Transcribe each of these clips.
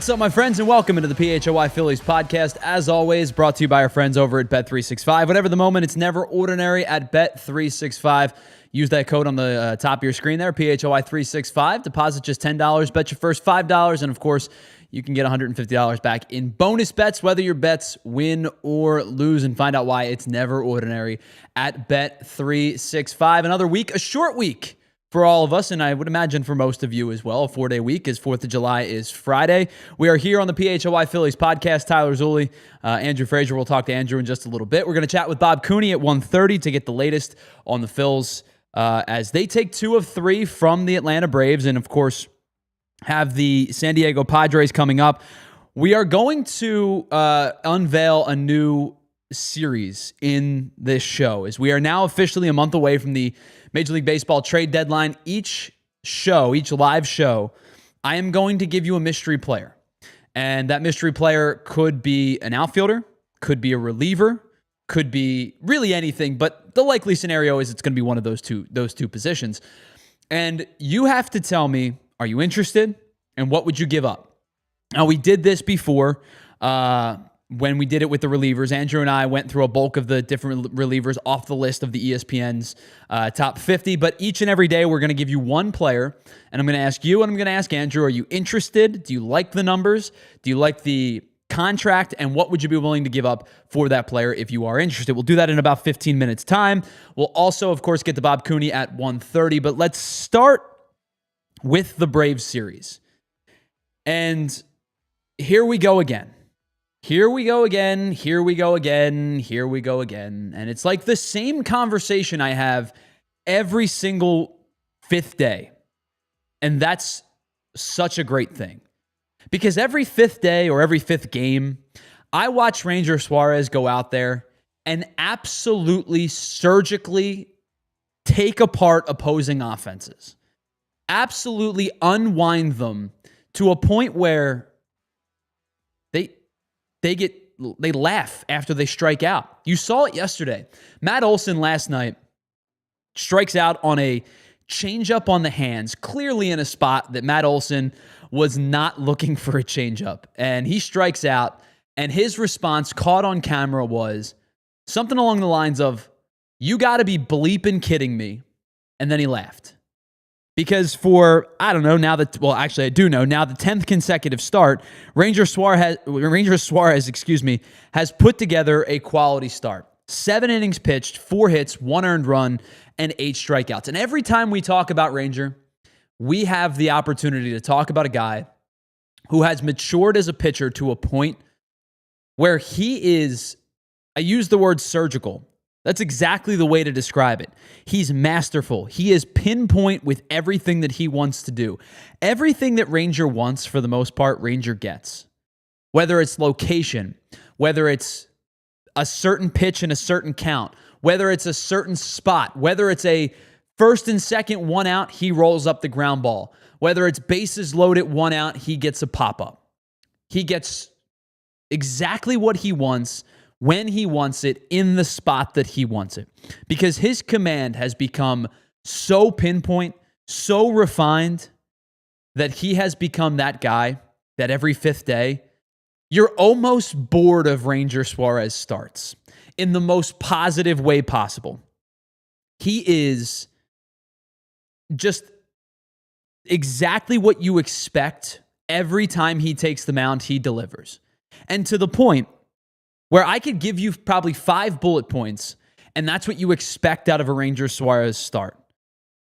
What's up, my friends, and welcome into the PHLY Phillies podcast. As always, brought to you by our friends over at Bet365. Whatever the moment, it's never ordinary at Bet365. Use that code on the top of your screen there, PHLY365. Deposit just $10, bet your first $5, and of course, you can get $150 back in bonus bets, whether your bets win or lose, and find out why it's never ordinary at Bet365. Another week, a short week for all of us, and I would imagine for most of you as well. A 4-day week, as 4th of July is Friday. We are here on the PHLY Phillies podcast. Tyler Zulli, Andrew Frazier. We'll talk to Andrew in just a little bit. We're going to chat with Bob Cooney at 1:30 to get the latest on the Phils as they take 2 of 3 from the Atlanta Braves, and of course have the San Diego Padres coming up. We are going to unveil a new series in this show, as we are now officially a month away from the Major League Baseball trade deadline. Each live show, I am going to give you a mystery player. And that mystery player could be an outfielder, could be a reliever, could be really anything, but the likely scenario is it's going to be one of those two positions. And you have to tell me, are you interested? And what would you give up? Now, we did this before when we did it with the relievers. Andrew and I went through a bulk of the different relievers off the list of the ESPN's top 50. But each and every day, we're going to give you one player. And I'm going to ask you and I'm going to ask Andrew, are you interested? Do you like the numbers? Do you like the contract? And what would you be willing to give up for that player if you are interested? We'll do that in about 15 minutes time. We'll also, of course, get to Bob Cooney at 1:30. But let's start with the Braves series. And here we go again. Here we go again. Here we go again. Here we go again. And it's like the same conversation I have every single 5th day. And that's such a great thing. Because every 5th day or every 5th game, I watch Ranger Suarez go out there and absolutely surgically take apart opposing offenses. Absolutely unwind them to a point where they laugh after they strike out. You saw it yesterday. Matt Olson last night strikes out on a changeup on the hands, clearly in a spot that Matt Olson was not looking for a changeup. And he strikes out, and his response caught on camera was something along the lines of, "You got to be bleeping kidding me." And then he laughed. Because for, I don't know, I do know, now the 10th consecutive start, Ranger Suarez, has put together a quality start. 7 innings pitched, 4 hits, 1 earned run, and 8 strikeouts. And every time we talk about Ranger, we have the opportunity to talk about a guy who has matured as a pitcher to a point where he is, I use the word surgical. That's exactly the way to describe it. He's masterful. He is pinpoint with everything that he wants to do. Everything that Ranger wants, for the most part, Ranger gets. Whether it's location, whether it's a certain pitch and a certain count, whether it's a certain spot, whether it's a first and second 1 out, he rolls up the ground ball. Whether it's bases loaded 1 out, he gets a pop-up. He gets exactly what he wants when he wants it, in the spot that he wants it. Because his command has become so pinpoint, so refined, that he has become that guy that every 5th day, you're almost bored of Ranger Suarez starts in the most positive way possible. He is just exactly what you expect. Every time he takes the mound, he delivers. And to the point where I could give you probably 5 bullet points, and that's what you expect out of a Ranger Suarez start.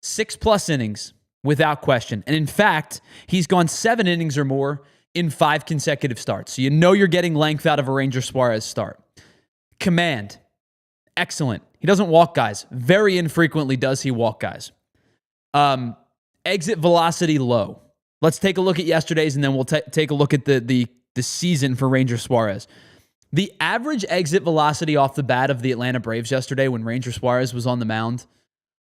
6+ innings, without question. And in fact, he's gone 7 innings or more in 5 consecutive starts. So you know you're getting length out of a Ranger Suarez start. Command, excellent. He doesn't walk guys. Very infrequently does he walk guys. Exit velocity low. Let's take a look at yesterday's, and then we'll take a look at the season for Ranger Suarez. The average exit velocity off the bat of the Atlanta Braves yesterday when Ranger Suarez was on the mound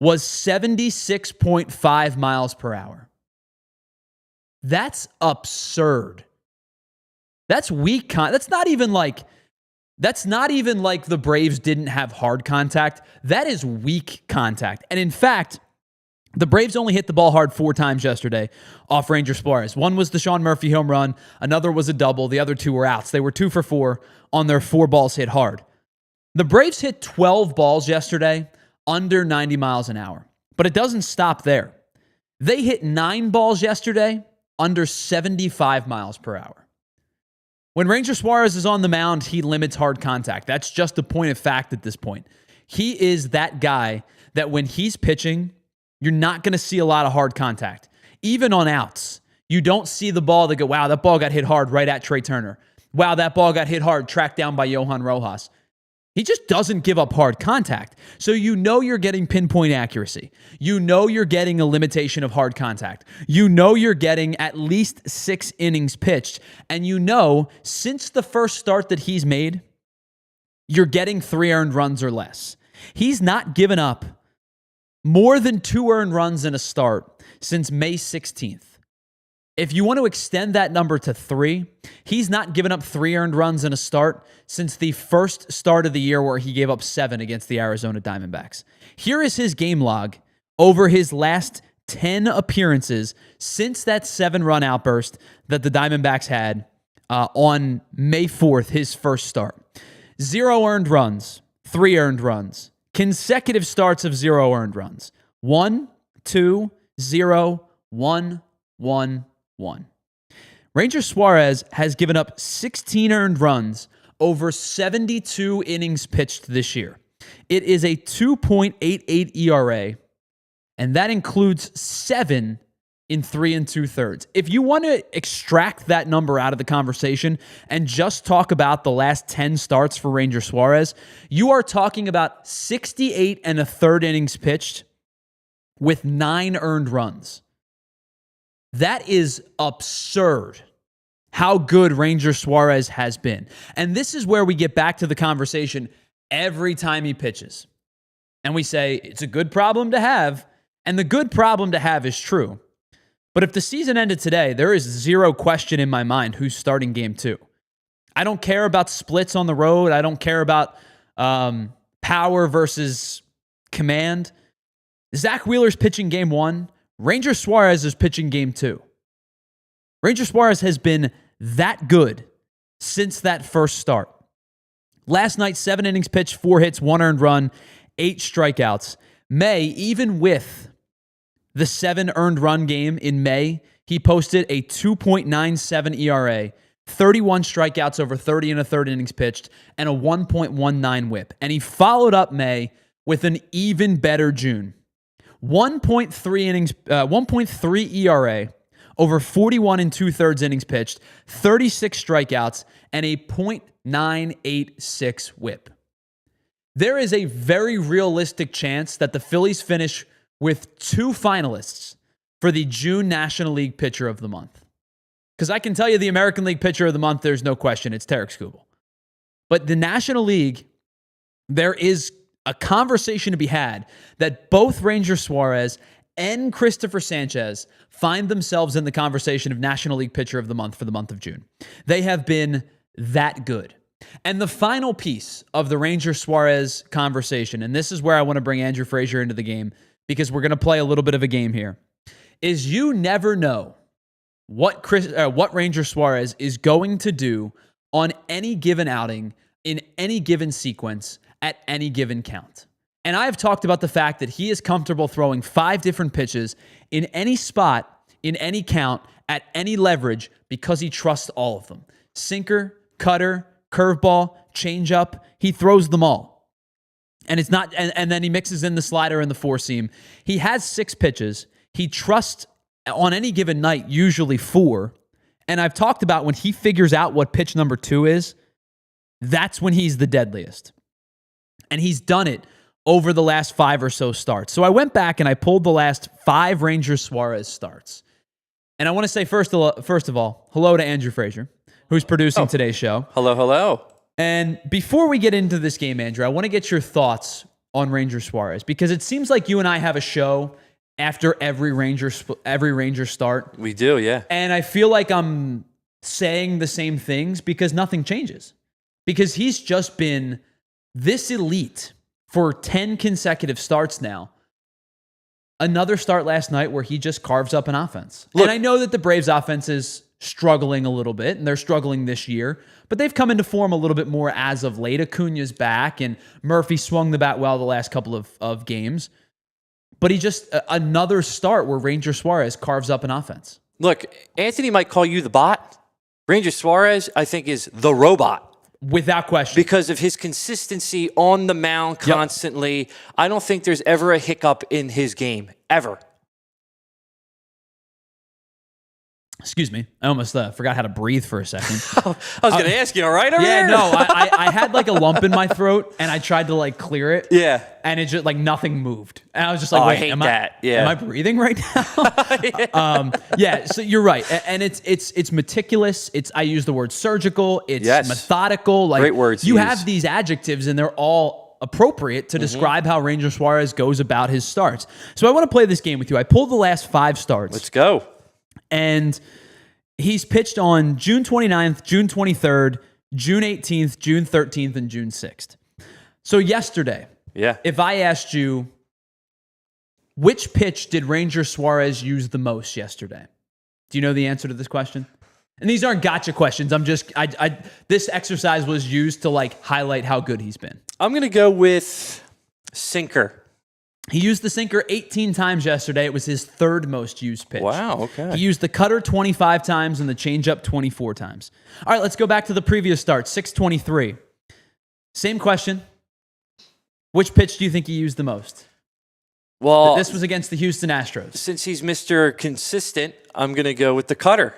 was 76.5 miles per hour. That's absurd. That's weak. That's not even like the Braves didn't have hard contact. That is weak contact. And in fact, The Braves only hit the ball hard 4 times yesterday off Ranger Suarez. One was the Sean Murphy home run. Another was a double. The other 2 were outs. They were 2 for 4 on their 4 balls hit hard. The Braves hit 12 balls yesterday under 90 miles an hour. But it doesn't stop there. They hit 9 balls yesterday under 75 miles per hour. When Ranger Suarez is on the mound, he limits hard contact. That's just a point of fact at this point. He is that guy that when he's pitching, you're not going to see a lot of hard contact. Even on outs, you don't see the ball that go, wow, that ball got hit hard right at Trey Turner. Wow, that ball got hit hard, tracked down by Johan Rojas. He just doesn't give up hard contact. So you know you're getting pinpoint accuracy. You know you're getting a limitation of hard contact. You know you're getting at least 6 innings pitched. And you know, since the first start that he's made, you're getting 3 earned runs or less. He's not given up more than 2 earned runs in a start since May 16th. If you want to extend that number to 3, he's not given up 3 earned runs in a start since the first start of the year where he gave up 7 against the Arizona Diamondbacks. Here is his game log over his last 10 appearances since that 7-run outburst that the Diamondbacks had on May 4th, his first start. 0 earned runs, 3 earned runs, consecutive starts of 0 earned runs. 1, 2, 0, 1, 1, 1. Ranger Suarez has given up 16 earned runs over 72 innings pitched this year. It is a 2.88 ERA, and that includes 7 in 3 2/3. If you want to extract that number out of the conversation and just talk about the last 10 starts for Ranger Suarez, you are talking about 68 1/3 innings pitched with 9 earned runs. That is absurd how good Ranger Suarez has been. And this is where we get back to the conversation every time he pitches. And we say, it's a good problem to have. And the good problem to have is true. But if the season ended today, there is 0 question in my mind who's starting game 2. I don't care about splits on the road. I don't care about power versus command. Zach Wheeler's pitching game 1. Ranger Suarez is pitching game 2. Ranger Suarez has been that good since that first start. Last night, 7 innings pitched, 4 hits, 1 earned run, 8 strikeouts. May, even with the 7 earned run game in May, he posted a 2.97 ERA, 31 strikeouts over 30 1/3 innings pitched, and a 1.19 whip. And he followed up May with an even better June. 1.3 ERA over 41 2/3 innings pitched, 36 strikeouts, and a .986 whip. There is a very realistic chance that the Phillies finish with 2 finalists for the June National League Pitcher of the Month. Because I can tell you the American League Pitcher of the Month, there's no question, it's Tarek Skubal. But the National League, there is a conversation to be had that both Ranger Suarez and Christopher Sanchez find themselves in the conversation of National League Pitcher of the Month for the month of June. They have been that good. And the final piece of the Ranger Suarez conversation, and this is where I want to bring Andrew Frazier into the game because we're going to play a little bit of a game here, is you never know what Ranger Suarez is going to do on any given outing in any given sequence at any given count. And I've talked about the fact that he is comfortable throwing 5 different pitches in any spot, in any count, at any leverage because he trusts all of them. Sinker, cutter, curveball, changeup, he throws them all. And it's not, and then he mixes in the slider and the 4-seam. He has 6 pitches. He trusts on any given night, usually 4. And I've talked about when he figures out what pitch number 2 is, that's when he's the deadliest. And he's done it over the last 5 or so starts. So I went back and I pulled the last 5 Ranger Suarez starts. And I want to say first of all, hello to Andrew Frazier, who's producing today's show. Hello, hello. And before we get into this game, Andrew, I want to get your thoughts on Ranger Suarez because it seems like you and I have a show after every Ranger start. We do, yeah. And I feel like I'm saying the same things because nothing changes. Because he's just been this elite for 10 consecutive starts now. another start last night where he just carves up an offense. Look, and I know that the Braves offense is struggling a little bit, and they're struggling this year, but they've come into form a little bit more as of late. Acuna's back, and Murphy swung the bat well the last couple of games. But he just, another start where Ranger Suarez carves up an offense. Look, Anthony might call you the bot. Ranger Suarez, I think, is the robot. Without question. Because of his consistency on the mound constantly. Yep. I don't think there's ever a hiccup in his game, ever. Excuse me. I almost forgot how to breathe for a second. I was going to ask you, all right over there? No. I had like a lump in my throat, and I tried to like clear it. Yeah. And it just like nothing moved. And I was just like, wait, am I breathing right now? So you're right. And it's meticulous. I use the word surgical. It's methodical. Like, great words. You have these adjectives, and they're all appropriate to describe how Ranger Suarez goes about his starts. So I want to play this game with you. I pulled the last 5 starts. Let's go. And he's pitched on June 29th, June 23rd, June 18th, June 13th, and June 6th. So yesterday, if I asked you, which pitch did Ranger Suarez use the most yesterday? Do you know the answer to this question? And these aren't gotcha questions. This exercise was used to like highlight how good he's been. I'm going to go with sinker. He used the sinker 18 times yesterday. It was his 3rd most used pitch. Wow, okay. He used the cutter 25 times and the changeup 24 times. All right, let's go back to the previous start, 623. Same question. Which pitch do you think he used the most? Well, this was against the Houston Astros. Since he's Mr. Consistent, I'm going to go with the cutter.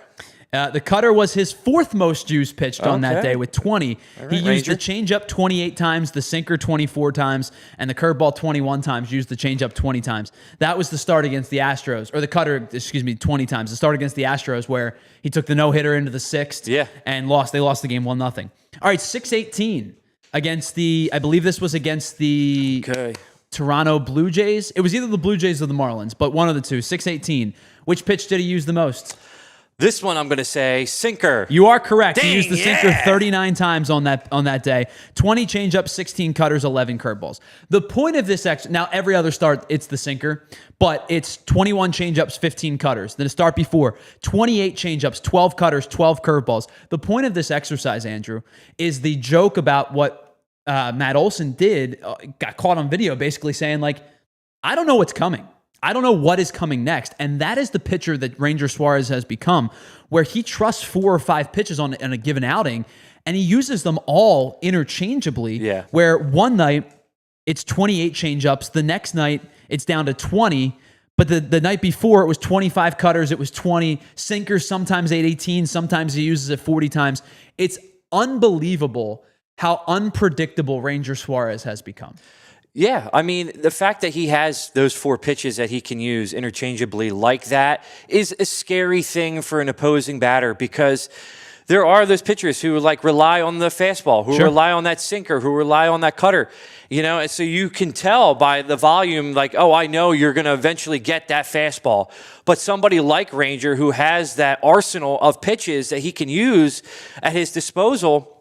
The cutter was his 4th most used pitched on that day with 20. Right, he used Ranger. the changeup 28 times, the sinker 24 times, and the curveball 21 times. Used the changeup 20 times. That was the start against the Astros, or the cutter, 20 times. The start against the Astros where he took the no-hitter into the 6th and lost. They lost the game 1-0. All right, 618 against I believe this was against the Toronto Blue Jays. It was either the Blue Jays or the Marlins, but one of the two. 618. Which pitch did he use the most? This one I'm going to say sinker. You are correct. Dang, he used the sinker 39 times on that day. 20 changeups, 16 cutters, 11 curveballs. The point of this now every other start it's the sinker, but it's 21 changeups, 15 cutters. Then a start before 28 changeups, 12 cutters, 12 curveballs. The point of this exercise, Andrew, is the joke about what Matt Olson did. Got caught on video, basically saying like, I don't know what's coming. I don't know what is coming next. And that is the pitcher that Ranger Suarez has become, where he trusts 4 or 5 pitches on a given outing, and he uses them all interchangeably. Yeah. Where one night it's 28 changeups, the next night it's down to 20, but the night before it was 25 cutters, it was 20 sinkers, sometimes 818, sometimes he uses it 40 times. It's unbelievable how unpredictable Ranger Suarez has become. Yeah, I mean, the fact that he has those 4 pitches that he can use interchangeably like that is a scary thing for an opposing batter, because there are those pitchers who like rely on the fastball, who rely on that sinker, who rely on that cutter, and so you can tell by the volume, like, oh, I know you're going to eventually get that fastball. But somebody like Ranger, who has that arsenal of pitches that he can use at his disposal,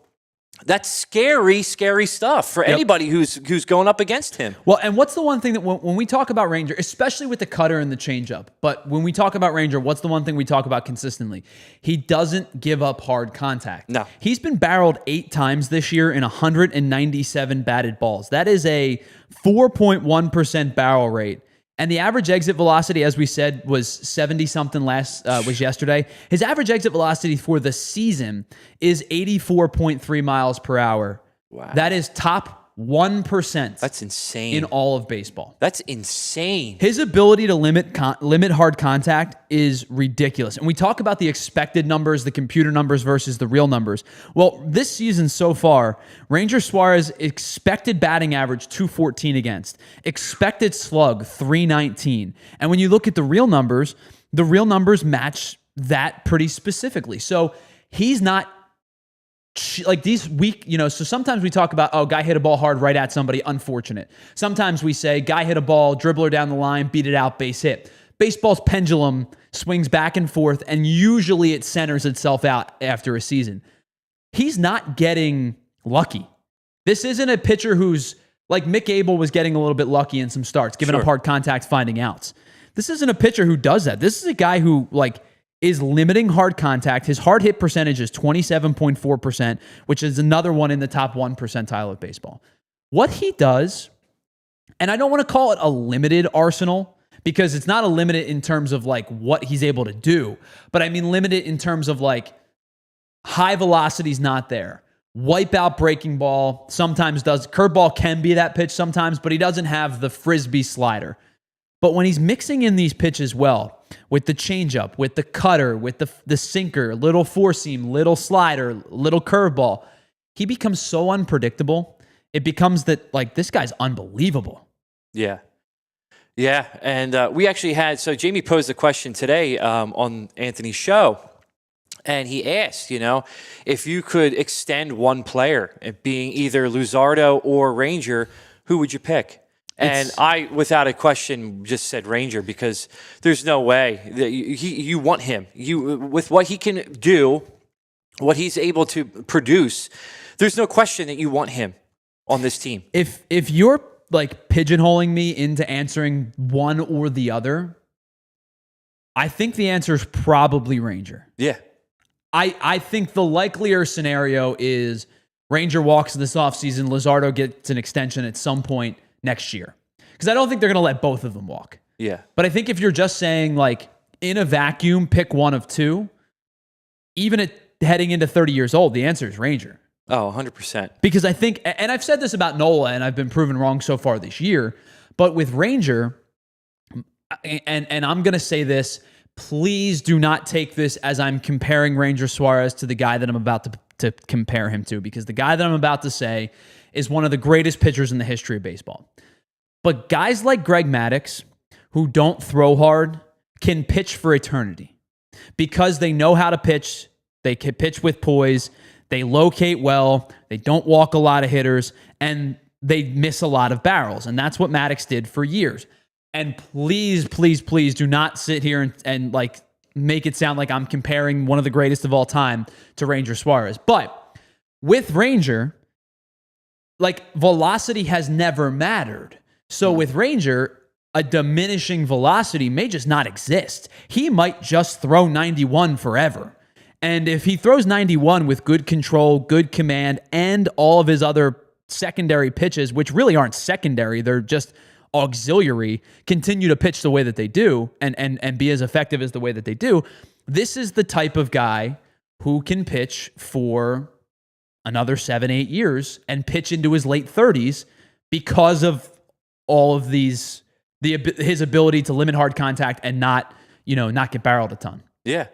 that's scary, scary stuff for anybody who's going up against him. Well, and what's the one thing that when we talk about Ranger, especially with the cutter and the changeup, but when we talk about Ranger, what's the one thing we talk about consistently? He doesn't give up hard contact. No. He's been barreled 8 times this year in 197 batted balls. That is a 4.1% barrel rate. And the average exit velocity, as we said, was 70-something was yesterday. His average exit velocity for the season is 84.3 miles per hour. Wow. That is top 1%. That's insane. In all of baseball. That's insane. His ability to limit hard contact is ridiculous. And we talk about the expected numbers, the computer numbers versus the real numbers. Well, this season so far, Ranger Suarez expected batting average 214 against, expected slug 319. And when you look at the real numbers match that pretty specifically. So he's not like these weak, so sometimes we talk about, guy hit a ball hard right at somebody, unfortunate. Sometimes we say, guy hit a ball, dribbler down the line, beat it out, base hit. Baseball's pendulum swings back and forth, and usually it centers itself out after a season. He's not getting lucky. This isn't a pitcher who's, like Mick Abel was getting a little bit lucky in some starts, giving up hard contact, finding outs. This isn't a pitcher who does that. This is a guy who is limiting hard contact. His hard hit percentage is 27.4%, which is another one in the top 1 percentile of baseball. What he does, and I don't want to call it a limited arsenal because it's not a limited in terms of what he's able to do, but I mean limited in terms of high velocity's not there. Wipeout breaking ball sometimes does. Curveball can be that pitch sometimes, but he doesn't have the frisbee slider. But when he's mixing in these pitches well, with the changeup, with the cutter, with the sinker, little four seam, little slider, little curveball, he becomes so unpredictable. It becomes that this guy's unbelievable. Yeah. Yeah. And we actually had, so Jamie posed a question today on Anthony's show. And he asked, if you could extend one player, it being either Luzardo or Ranger, who would you pick? And I, without a question, just said Ranger because there's no way that you want him. With what he can do, what he's able to produce, there's no question that you want him on this team. If you're pigeonholing me into answering one or the other, I think the answer is probably Ranger. Yeah. I think the likelier scenario is Ranger walks this offseason, Luzardo gets an extension at some point next year. Because I don't think they're going to let both of them walk. Yeah. But I think if you're just saying, in a vacuum, pick one of two, even at heading into 30 years old, the answer is Ranger. Oh, 100%. Because I think, and I've said this about Nola, and I've been proven wrong so far this year, but with Ranger, and I'm going to say this, please do not take this as I'm comparing Ranger Suarez to the guy that I'm about to compare him to, because the guy that I'm about to say is one of the greatest pitchers in the history of baseball. But guys like Greg Maddux, who don't throw hard, can pitch for eternity because they know how to pitch. They can pitch with poise. They locate well. They don't walk a lot of hitters, and they miss a lot of barrels. And that's what Maddux did for years. And please, please, please do not sit here and make it sound like I'm comparing one of the greatest of all time to Ranger Suarez. But with Ranger, velocity has never mattered. So with Ranger, a diminishing velocity may just not exist. He might just throw 91 forever. And if he throws 91 with good control, good command, and all of his other secondary pitches, which really aren't secondary, they're just auxiliary, continue to pitch the way that they do and be as effective as the way that they do, this is the type of guy who can pitch for another 7-8 years and pitch into his late 30s because of all of these, his ability to limit hard contact and not get barreled a ton. Yeah.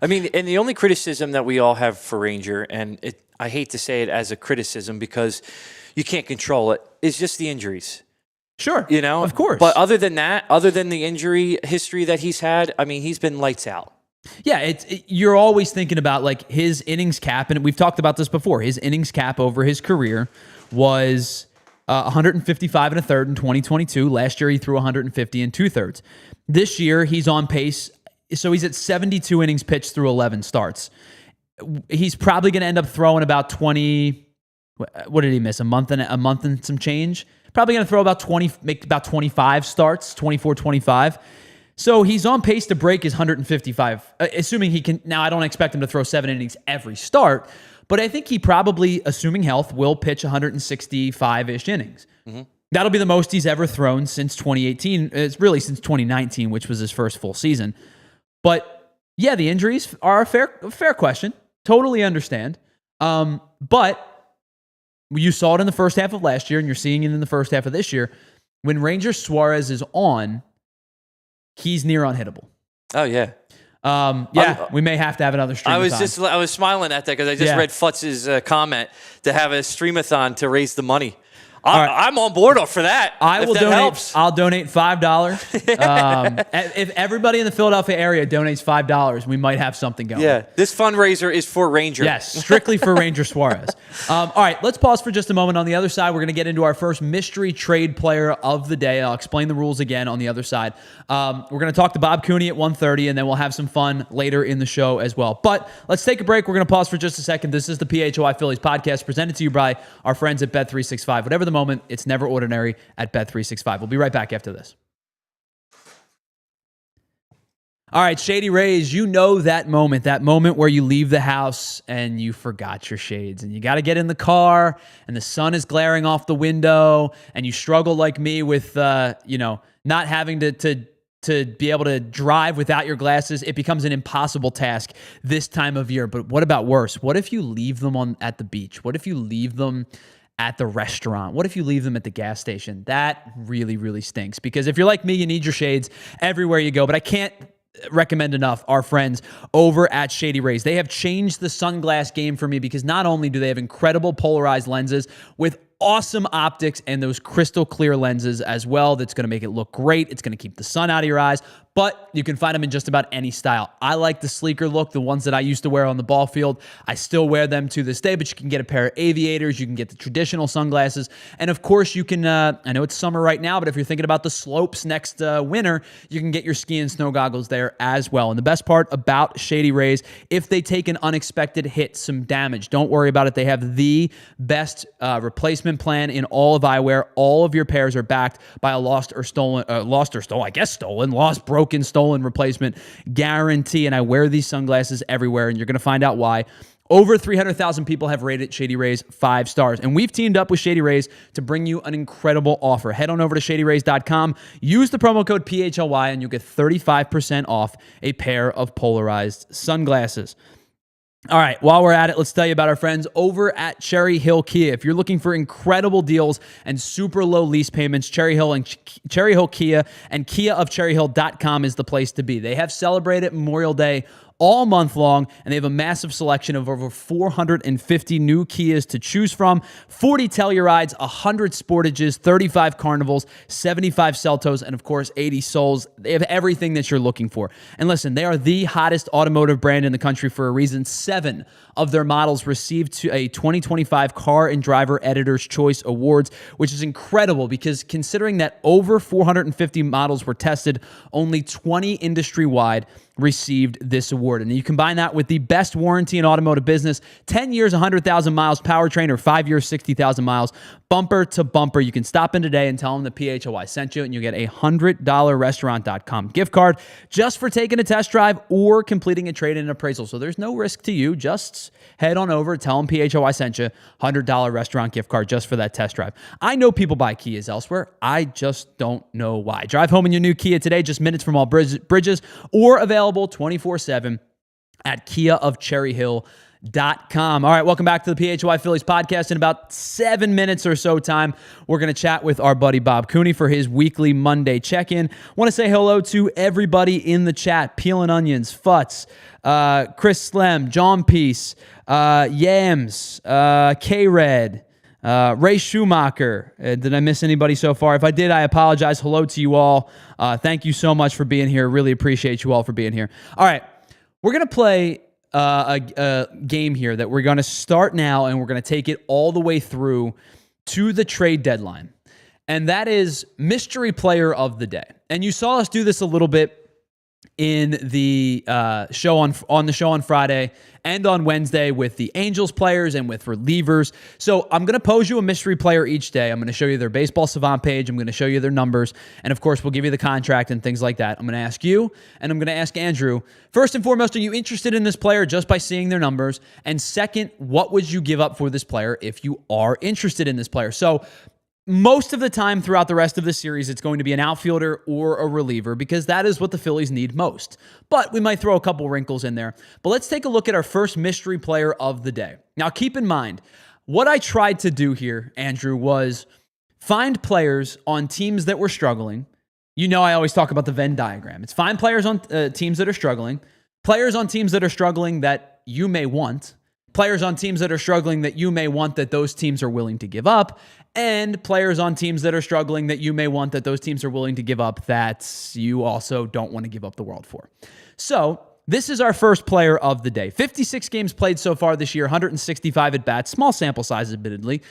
I mean, and the only criticism that we all have for Ranger, and I hate to say it as a criticism because you can't control it, is just the injuries. Sure. Of course. But other than that, other than the injury history that he's had, I mean, he's been lights out. Yeah, you're always thinking about his innings cap, and we've talked about this before. His innings cap over his career was 155 and a third in 2022. Last year, he threw 150 and 2/3. This year, he's on pace. So he's at 72 innings pitched through 11 starts. He's probably going to end up throwing about 20. What did he miss? A month and some change. Probably going to throw about 20, make about 25 starts, 24, 25. So he's on pace to break his 155, assuming he can. Now, I don't expect him to throw 7 innings every start, but I think he probably, assuming health, will pitch 165-ish innings. Mm-hmm. That'll be the most he's ever thrown since 2018. It's really since 2019, which was his first full season. But yeah, the injuries are a fair question. Totally understand. But you saw it in the first half of last year, and you're seeing it in the first half of this year. When Ranger Suarez is on, he's near unhittable. Oh, yeah. We may have to have another streamathon. I was smiling at that because I just read Futz's comment to have a streamathon to raise the money. I'm on board for that. I'll donate $5. If everybody in the Philadelphia area donates $5, we might have something going. Yeah, this fundraiser is for Ranger. Yes, strictly for Ranger Suarez. All right, let's pause for just a moment. On the other side, we're going to get into our first mystery trade player of the day. I'll explain the rules again on the other side. We're going to talk to Bob Cooney at 1:30, and then we'll have some fun later in the show as well. But let's take a break. We're going to pause for just a second. This is the PHLY Phillies podcast presented to you by our friends at Bet365. Whatever the moment, it's never ordinary at Bet365. We'll be right back after this. All right, Shady Rays, you know that moment where you leave the house and you forgot your shades and you got to get in the car and the sun is glaring off the window and you struggle like me with, not having to be able to drive without your glasses. It becomes an impossible task this time of year. But what about worse? What if you leave them at the beach? What if you leave them at the restaurant? What if you leave them at the gas station? That really, really stinks, because if you're like me, you need your shades everywhere you go. But I can't recommend enough our friends over at Shady Rays. They have changed the sunglass game for me, because not only do they have incredible polarized lenses with awesome optics and those crystal clear lenses as well, that's going to make it look great. It's going to keep the sun out of your eyes, but you can find them in just about any style. I like the sleeker look, the ones that I used to wear on the ball field. I still wear them to this day, but you can get a pair of aviators, you can get the traditional sunglasses, and of course you can, I know it's summer right now, but if you're thinking about the slopes next winter, you can get your ski and snow goggles there as well. And the best part about Shady Rays, if they take an unexpected hit, some damage, don't worry about it. They have the best replacement plan in all of eyewear. All of your pairs are backed by a lost, broken, stolen replacement guarantee. And I wear these sunglasses everywhere, and you're going to find out why. Over 300,000 people have rated Shady Rays 5 stars. And we've teamed up with Shady Rays to bring you an incredible offer. Head on over to shadyrays.com, use the promo code PHLY, and you'll get 35% off a pair of polarized sunglasses. All right, while we're at it, let's tell you about our friends over at Cherry Hill Kia. If you're looking for incredible deals and super low lease payments, Cherry Hill Kia and KiaofCherryHill.com is the place to be. They have celebrated Memorial Day all month long, and they have a massive selection of over 450 new Kias to choose from, 40 Tellurides, 100 Sportages, 35 Carnivals, 75 Celtos, and of course 80 Souls. They have everything that you're looking for. And listen, they are the hottest automotive brand in the country for a reason. 7 of their models received a 2025 Car and Driver Editor's Choice Awards, which is incredible, because considering that over 450 models were tested, only 20 industry-wide received this award. And you combine that with the best warranty in automotive business, 10 years, 100,000 miles powertrain, or 5 years, 60,000 miles, bumper to bumper. You can stop in today and tell them that PHLY sent you, and you get a $100 restaurant.com gift card just for taking a test drive or completing a trade-in appraisal. So there's no risk to you. Just head on over, tell them PHLY sent you, $100 restaurant gift card just for that test drive. I know people buy Kias elsewhere. I just don't know why. Drive home in your new Kia today, just minutes from all bridges, or available 24/7 at KiaofCherryHill.com. All right, welcome back to the PHLY Phillies podcast. In about 7 minutes or so time, we're going to chat with our buddy Bob Cooney for his weekly Monday check-in. Want to say hello to everybody in the chat: Peeling Onions, Futz, Chris Slem, John Peace, Yams, K-Red, Ray Schumacher. Did I miss anybody so far? If I did, I apologize. Hello to you all. Thank you so much for being here. Really appreciate you all for being here. All right, we're going to play a game here that we're going to start now, and we're going to take it all the way through to the trade deadline. And that is Mystery Player of the Day. And you saw us do this a little bit in the show on the show on Friday and on Wednesday with the Angels players and with relievers. So I'm going to pose you a mystery player each day. I'm going to show you their Baseball Savant page. I'm going to show you their numbers. And of course, we'll give you the contract and things like that. I'm going to ask you, and I'm going to ask Andrew, first and foremost, are you interested in this player just by seeing their numbers? And second, what would you give up for this player if you are interested in this player? So most of the time throughout the rest of the series, it's going to be an outfielder or a reliever, because that is what the Phillies need most. But we might throw a couple wrinkles in there. But let's take a look at our first mystery player of the day. Now, keep in mind, what I tried to do here, Andrew, was find players on teams that were struggling. You know, I always talk about the Venn diagram. It's find players on teams that are struggling, players on teams that are struggling that you may want, players on teams that are struggling that you may want that those teams are willing to give up, and players on teams that are struggling that you may want that those teams are willing to give up that you also don't want to give up the world for. So this is our first player of the day. 56 games played so far this year, 165 at-bats, small sample size admittedly,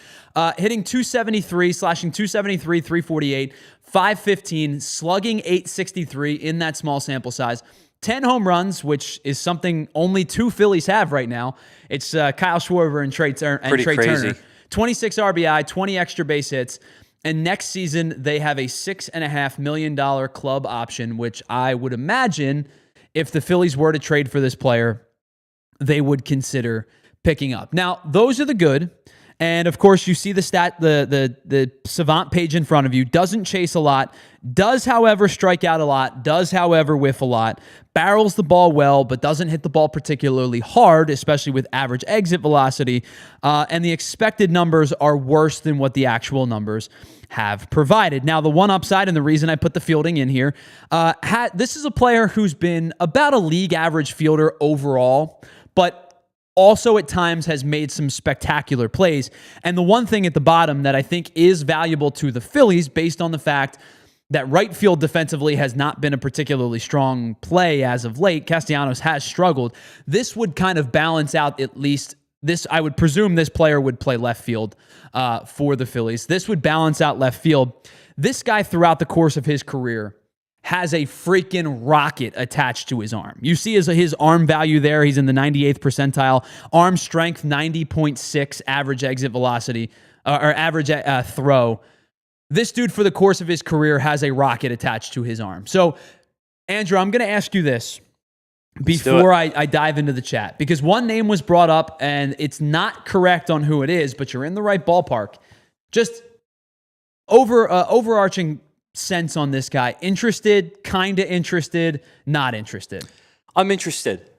hitting 273, slashing 273, 348, 515, slugging 863 in that small sample size. 10 home runs, which is something only 2 Phillies have right now. It's Kyle Schwarber and Trey Turner. 26 RBI, 20 extra base hits. And next season, they have a $6.5 million club option, which I would imagine if the Phillies were to trade for this player, they would consider picking up. Now, those are the good. And of course, you see the savant page in front of you. Doesn't chase a lot. Does, however, strike out a lot. Does, however, whiff a lot. Barrels the ball well, but doesn't hit the ball particularly hard, especially with average exit velocity. And the expected numbers are worse than what the actual numbers have provided. Now, the one upside, and the reason I put the fielding in here, this is a player who's been about a league average fielder overall, but also at times has made some spectacular plays. And the one thing at the bottom that I think is valuable to the Phillies, based on the fact that right field defensively has not been a particularly strong play as of late, Castellanos has struggled. This would kind of balance out at least this. I would presume this player would play left field for the Phillies. This would balance out left field. This guy, throughout the course of his career, has a freaking rocket attached to his arm. You see his arm value there. He's in the 98th percentile. Arm strength, 90.6 average exit velocity, or average throw. This dude, for the course of his career, has a rocket attached to his arm. So, Andrew, I'm going to ask you this before I dive into the chat, because one name was brought up, and it's not correct on who it is, but you're in the right ballpark. Just overarching sense on this guy. Interested, kind of interested, not interested? I'm interested.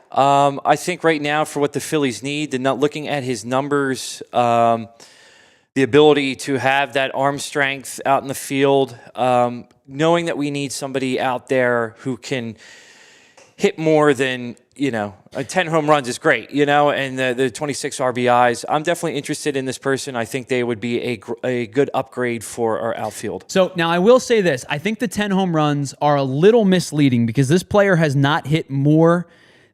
I think right now, for what the Phillies need, they're not looking at his numbers, the ability to have that arm strength out in the field, knowing that we need somebody out there who can hit more than, 10 home runs is great, and the 26 RBIs. I'm definitely interested in this person. I think they would be a good upgrade for our outfield. So now I will say this. I think the 10 home runs are a little misleading because this player has not hit more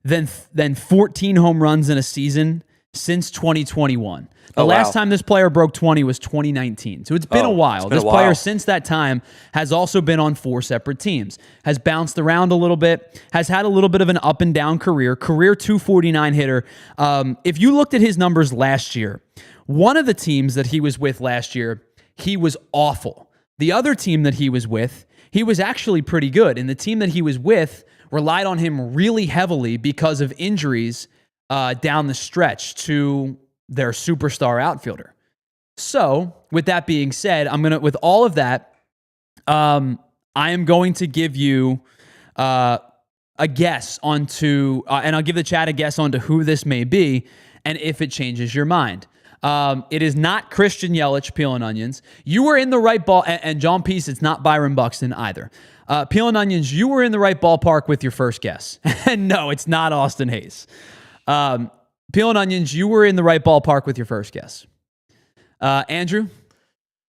than 14 home runs in a season since 2021. The last time this player broke 20 was 2019. So it's been a while. This player, since that time, has also been on 4 separate teams, has bounced around a little bit, has had a little bit of an up and down career 249 hitter. If you looked at his numbers last year, one of the teams that he was with last year, he was awful. The other team that he was with, he was actually pretty good. And the team that he was with relied on him really heavily because of injuries down the stretch to their superstar outfielder. So, with that being said, with all of that, I am going to give you a guess onto, and I'll give the chat a guess onto who this may be, and if it changes your mind. It is not Christian Yelich, Peel and Onions. You were in the right ball, and John Peace, it's not Byron Buxton either. Peel and Onions, you were in the right ballpark with your first guess. And no, it's not Austin Hayes. Peel and Onions, you were in the right ballpark with your first guess. Andrew,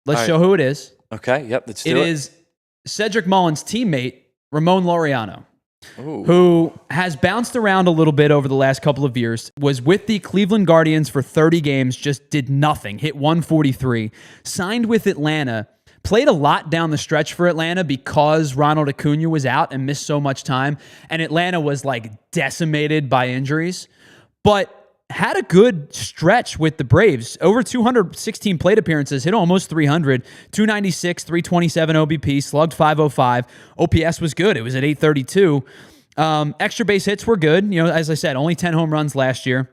let's show who it is. Okay, yep, let's do it. It is Cedric Mullins' teammate, Ramon Laureano, who has bounced around a little bit over the last couple of years, was with the Cleveland Guardians for 30 games, just did nothing, hit 143, signed with Atlanta, played a lot down the stretch for Atlanta because Ronald Acuna was out and missed so much time, and Atlanta was like decimated by injuries, but had a good stretch with the Braves. Over 216 plate appearances, hit almost 300, 296, 327 OBP, slugged 505. OPS was good. It was at 832. Extra base hits were good. As I said, only 10 home runs last year.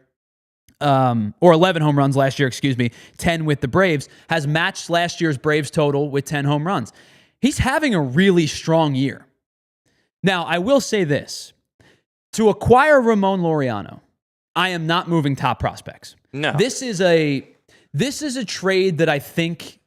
Or 11 home runs last year, 10 with the Braves. Has matched last year's Braves total with 10 home runs. He's having a really strong year. Now, I will say this. To acquire Ramon Laureano, I am not moving top prospects. No. This is a trade that I think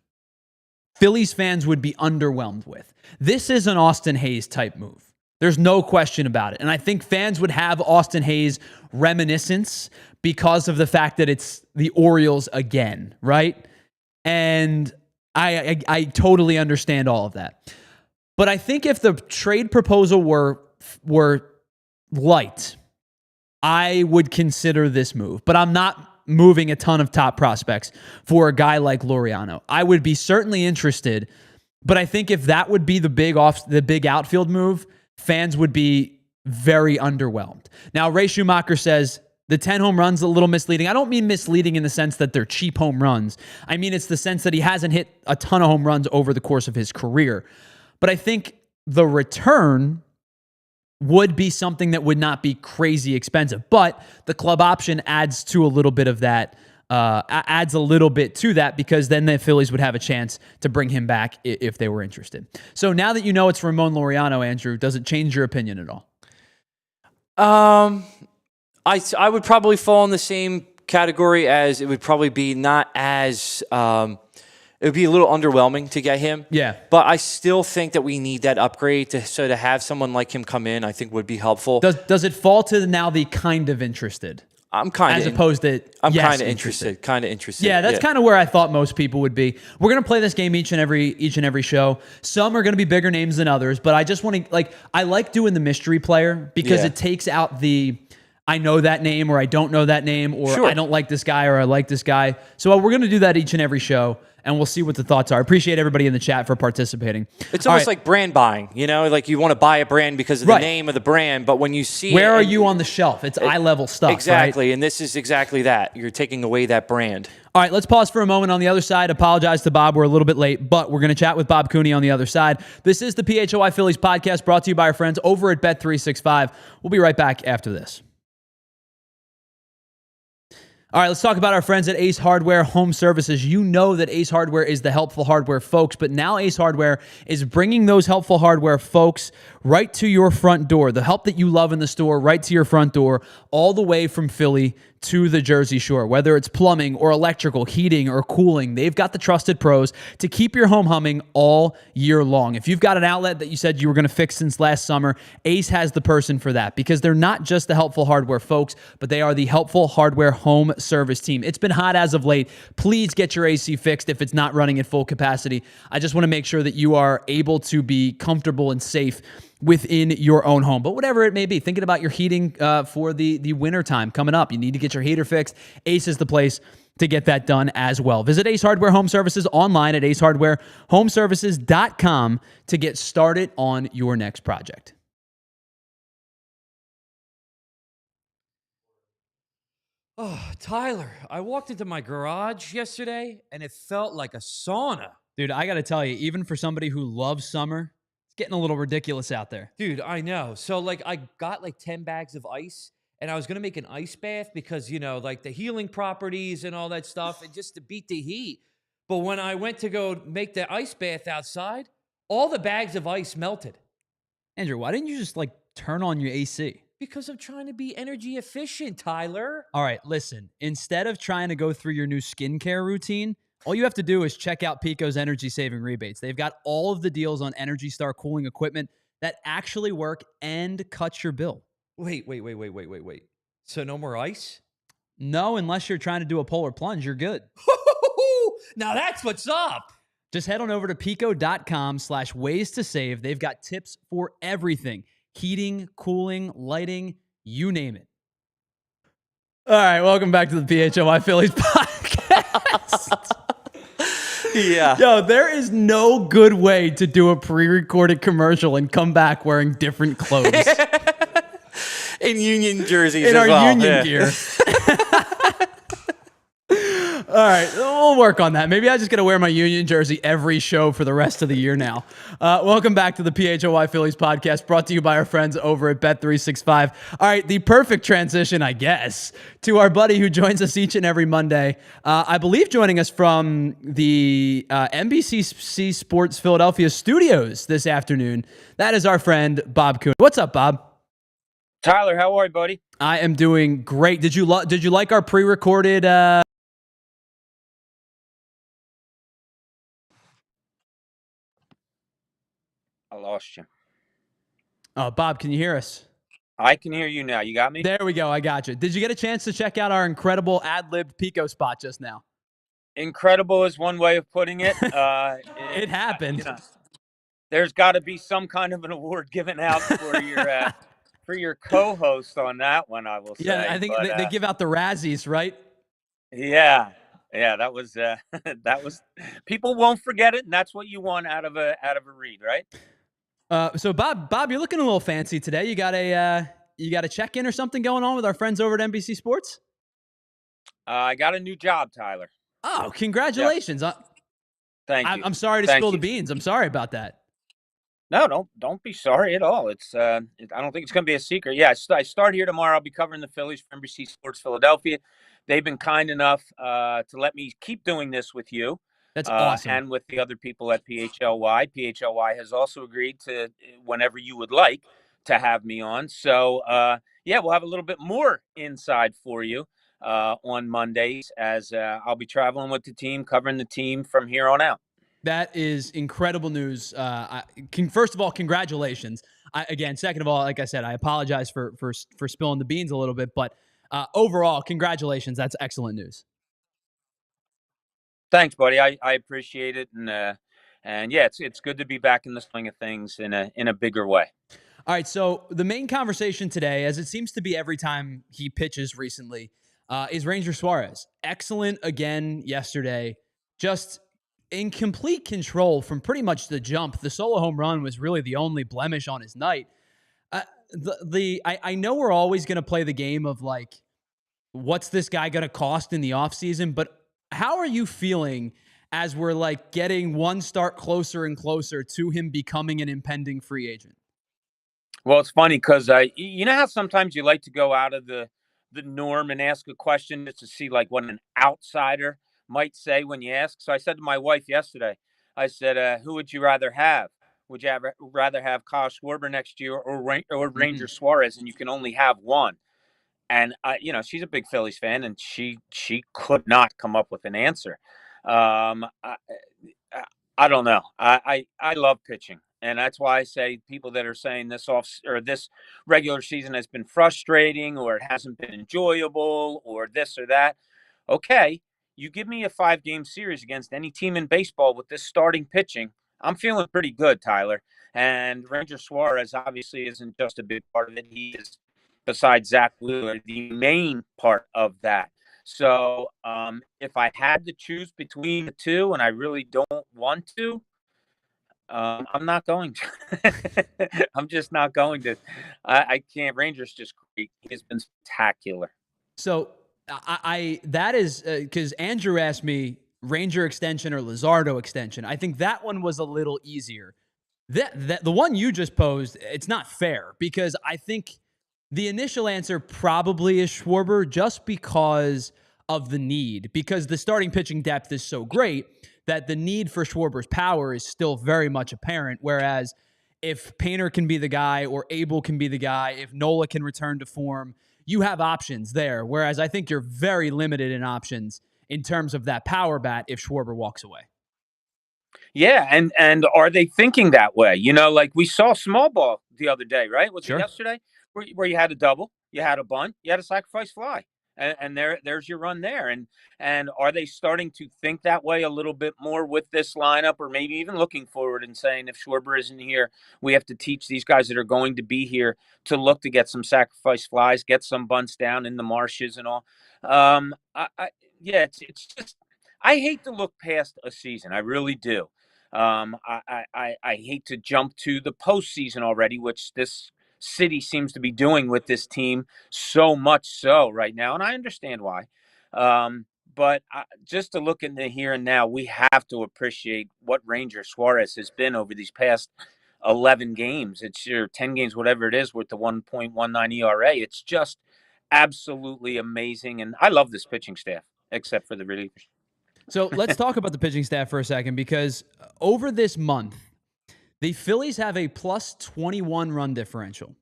Phillies fans would be underwhelmed with. This is an Austin Hayes type move. There's no question about it. And I think fans would have Austin Hayes reminiscence because of the fact that it's the Orioles again, right? And I totally understand all of that. But I think if the trade proposal were light, I would consider this move, but I'm not moving a ton of top prospects for a guy like Laureano. I would be certainly interested, but I think if that would be the big outfield move, fans would be very underwhelmed. Now, Ray Schumacher says the 10 home runs a little misleading. I don't mean misleading in the sense that they're cheap home runs. I mean it's the sense that he hasn't hit a ton of home runs over the course of his career. But I think the return would be something that would not be crazy expensive. But the club option adds to a little bit of that, adds a little bit to that, because then the Phillies would have a chance to bring him back if they were interested. So now that you know it's Ramon Laureano, Andrew, does it change your opinion at all? I would probably fall in the same category as it would probably be not as it would be a little underwhelming to get him. Yeah. But I still think that we need that upgrade to have someone like him come in, I think would be helpful. Does it fall to now the kind of interested? I'm kind of as opposed to I'm yes, kind of interested. Kind of interested. Yeah, that's kind of where I thought most people would be. We're gonna play this game each and every show. Some are gonna be bigger names than others, but I just want to I like doing the mystery player because it takes out the I know that name or I don't know that name or I don't like this guy or I like this guy. So we're going to do that each and every show, and we'll see what the thoughts are. Appreciate everybody in the chat for participating. It's almost like brand buying, you know, like you want to buy a brand because of the name of the brand, but when you see where are you on the shelf? It's eye-level stuff, exactly, right? and this is exactly that. You're taking away that brand. All right, let's pause for a moment on the other side. Apologize to Bob. We're a little bit late, but we're going to chat with Bob Cooney on the other side. This is the PHLY Phillies podcast brought to you by our friends over at Bet365. We'll be right back after this. All right, let's talk about our friends at Ace Hardware Home Services. You know that Ace Hardware is the helpful hardware folks, but now Ace Hardware is bringing those helpful hardware folks right to your front door. The help that you love in the store right to your front door, all the way from Philly to the Jersey Shore. Whether it's plumbing or electrical, heating or cooling, they've got the trusted pros to keep your home humming all year long. If you've got an outlet that you said you were going to fix since last summer, Ace has the person for that, because they're not just the helpful hardware folks, but they are the helpful hardware home service team. It's been hot as of late. Please get your AC fixed if it's not running at full capacity. I just want to make sure that you are able to be comfortable and safe within your own home. But whatever it may be, thinking about your heating for the winter time coming up, you need to get your heater fixed. Ace is the place to get that done as well. Visit Ace Hardware Home Services online at acehardwarehomeservices.com to get started on your next project. Oh, Tyler, I walked into my garage yesterday and it felt like a sauna. Dude, I got to tell you, even for somebody who loves summer, it's getting a little ridiculous out there. Dude, I know. So, I got 10 bags of ice, and I was going to make an ice bath because, the healing properties and all that stuff, and just to beat the heat. But when I went to go make the ice bath outside, all the bags of ice melted. Andrew, why didn't you just, turn on your AC? Because I'm trying to be energy efficient, Tyler. All right, listen. Instead of trying to go through your new skincare routine, all you have to do is check out Pico's energy-saving rebates. They've got all of the deals on Energy Star cooling equipment that actually work and cut your bill. Wait. So no more ice? No, unless you're trying to do a polar plunge, you're good. Now that's what's up. Just head on over to pico.com/ways to save. They've got tips for everything. Heating, cooling, lighting, you name it. All right, welcome back to the PHLY Phillies podcast. Yeah. Yo, there is no good way to do a pre-recorded commercial and come back wearing different clothes. In union jerseys In as well. our union gear. All right, we'll work on that. Maybe I just got to wear my union jersey every show for the rest of the year now. Welcome back to the PHLY Phillies podcast, brought to you by our friends over at Bet365. All right, the perfect transition, I guess, to our buddy who joins us each and every Monday. I believe joining us from the NBC Sports Philadelphia studios this afternoon. That is our friend, Bob Cooney. What's up, Bob? Tyler, how are you, buddy? I am doing great. Did you like our pre-recorded I lost you. Oh, Bob, can you hear us? I can hear you now. You got me? There we go. I got you. Did you get a chance to check out our incredible ad-libbed Pico spot just now? Incredible is one way of putting it. It happened. There's got to be some kind of an award given out for your co-host on that one, I will say. Yeah, I think they give out the Razzies, right? Yeah, that was people won't forget it, and that's what you want out of a read, right? So Bob, you're looking a little fancy today. You got a check-in or something going on with our friends over at NBC Sports? I got a new job, Tyler. Oh, congratulations! Yep. Thank you. I'm sorry to spill the beans. I'm sorry about that. No, don't be sorry at all. I don't think it's going to be a secret. Yeah, I start here tomorrow. I'll be covering the Phillies for NBC Sports Philadelphia. They've been kind enough to let me keep doing this with you That's awesome. and with the other people at PHLY. PHLY has also agreed to, whenever you would like, to have me on. So yeah, we'll have a little bit more inside for you on Mondays as I'll be traveling with the team, covering the team from here on out. That is incredible news. First of all, congratulations. Again, second of all, like I said, I apologize for spilling the beans a little bit, but overall, congratulations. That's excellent news. Thanks, buddy. I appreciate it, and yeah, it's good to be back in the swing of things in a bigger way. All right, so the main conversation today, as it seems to be every time he pitches recently, is Ranger Suarez. Excellent again yesterday. Just in complete control from pretty much the jump. The solo home run was really the only blemish on his night. I know we're always going to play the game of like, what's this guy going to cost in the offseason? But how are you feeling as we're like getting one start closer and closer to him becoming an impending free agent? Well, it's funny because you know how sometimes you like to go out of the norm and ask a question just to see like what an outsider might say when you ask. So I said to my wife yesterday, I said, "Who would you rather have? Would you rather have Kyle Schwarber next year or Mm-mm. Ranger Suarez? And you can only have one." And she's a big Phillies fan, and she could not come up with an answer. Um, I, I don't know. I love pitching, and that's why I say people that are saying this regular season has been frustrating, or it hasn't been enjoyable, or this or that. Okay, you give me a 5-game series against any team in baseball with this starting pitching, I'm feeling pretty good, Tyler. And Ranger Suarez obviously isn't just a big part of it. He is, besides Zach Wheeler, the main part of that. So if I had to choose between the two, and I really don't want to, I'm not going to. I'm just not going to. I can't. Rangers just great. He has been spectacular. So I that is because Andrew asked me Ranger extension or Luzardo extension. I think that one was a little easier. That the one you just posed, it's not fair because I think the initial answer probably is Schwarber just because of the need, because the starting pitching depth is so great that the need for Schwarber's power is still very much apparent. Whereas if Painter can be the guy or Abel can be the guy, if Nola can return to form, you have options there. Whereas I think you're very limited in options in terms of that power bat if Schwarber walks away. Yeah, and are they thinking that way? Like we saw small ball the other day, right? Was it Sure. yesterday? Where you had a double, you had a bunt, you had a sacrifice fly, and there's your run there. And are they starting to think that way a little bit more with this lineup, or maybe even looking forward and saying, if Schwarber isn't here, we have to teach these guys that are going to be here to look to get some sacrifice flies, get some bunts down in the marshes and all. Yeah, it's just I hate to look past a season. I really do. I hate to jump to the postseason already, which this city seems to be doing with this team so much so right now, and I understand why. But just to look in the here and now, we have to appreciate what Ranger Suarez has been over these past 11 games. It's your 10 games, whatever it is, with the 1.19 ERA. It's just absolutely amazing, and I love this pitching staff, except for the relievers. So let's talk about the pitching staff for a second because over this month, the Phillies have a plus 21 run differential.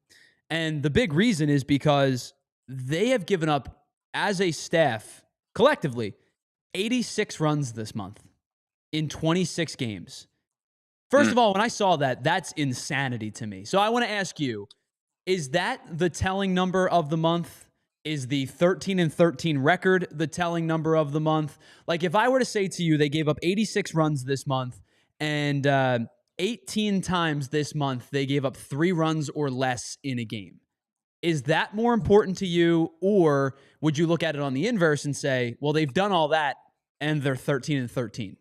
And the big reason is because they have given up, as a staff, collectively, 86 runs this month in 26 games. First of all, when I saw that, that's insanity to me. So I want to ask you, is that the telling number of the month? Is the 13-13 record the telling number of the month? Like, if I were to say to you, they gave up 86 runs this month, and 18 times this month they gave up 3 runs or less in a game. Is that more important to you, or would you look at it on the inverse and say, well, they've done all that and they're 13-13?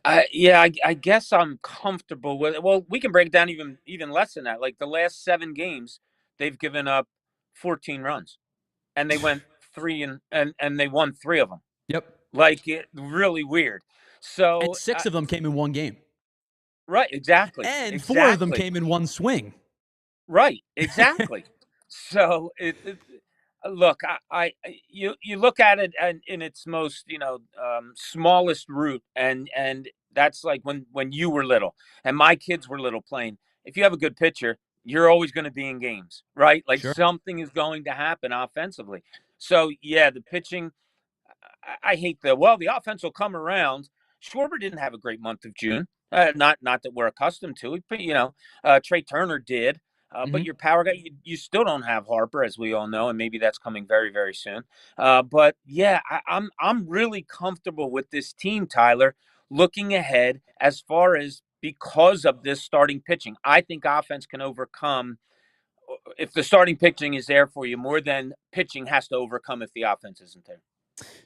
I guess I'm comfortable with it. Well, we can break it down even less than that. Like the last 7 games, they've given up 14 runs, and they went three and they won 3 of them. Yep. Like it really weird. And So 6 of them came in one game. Right, exactly, And 4 of them exactly. came in one swing. Right, exactly. So look, you look at it and in its most smallest root, and that's like when you were little and my kids were little playing. If you have a good pitcher, you're always going to be in games, right? Like Sure. something is going to happen offensively. So yeah, the pitching. I hate the offense will come around. Schwarber didn't have a great month of June. Not that we're accustomed to it, but Trey Turner did. But Mhm. your power guy, you still don't have Harper, as we all know, and maybe that's coming very, very soon. But yeah, I'm really comfortable with this team, Tyler. Looking ahead, as far as because of this starting pitching, I think offense can overcome if the starting pitching is there for you more than pitching has to overcome if the offense isn't there.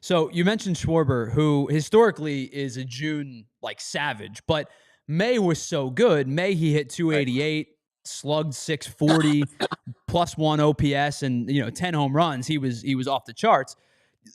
So you mentioned Schwarber, who historically is a June like savage, but May was so good. May he hit Right. 288, slugged 640, +1 OPS, and 10 home runs. He was off the charts.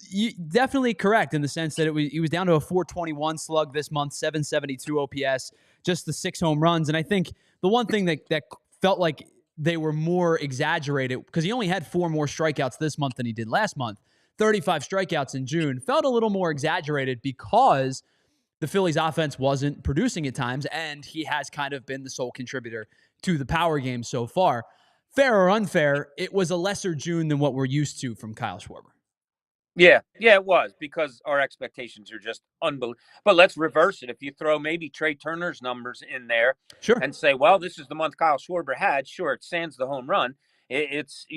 You definitely correct in the sense that he was down to a 421 slug this month, 772 OPS, just the 6 home runs. And I think the one thing that felt like they were more exaggerated because he only had 4 more strikeouts this month than he did last month. 35 strikeouts in June felt a little more exaggerated because the Phillies offense wasn't producing at times, and he has kind of been the sole contributor to the power game so far. Fair or unfair, it was a lesser June than what we're used to from Kyle Schwarber. Yeah, it was because our expectations are just unbelievable. But let's reverse it. If you throw maybe Trey Turner's numbers in there Sure. and say, well, this is the month Kyle Schwarber had, sure, it sans the home run. That's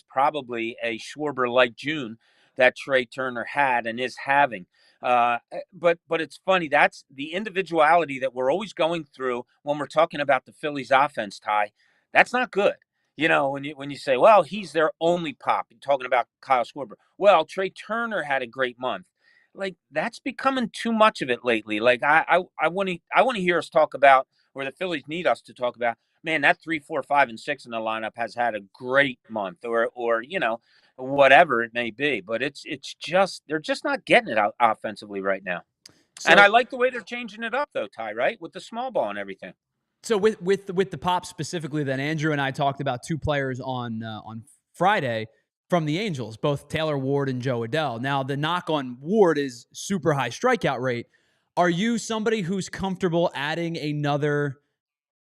probably a Schwarber like June that Trey Turner had and is having. But it's funny. That's the individuality that we're always going through when we're talking about the Phillies offense, Ty. That's not good. When you say, well, he's their only pop, you're talking about Kyle Schwarber. Well, Trey Turner had a great month. Like that's becoming too much of it lately. Like I want to hear us talk about, or the Phillies need us to talk about. Man, that 3, 4, 5, and 6 in the lineup has had a great month, or whatever it may be. But it's just they're just not getting it out offensively right now. And I So like the way they're changing it up though, Ty. Right with the small ball and everything. So with the pop specifically, then Andrew and I talked about 2 players on Friday from the Angels, both Taylor Ward and Joe Adell. Now the knock on Ward is super high strikeout rate. Are you somebody who's comfortable adding another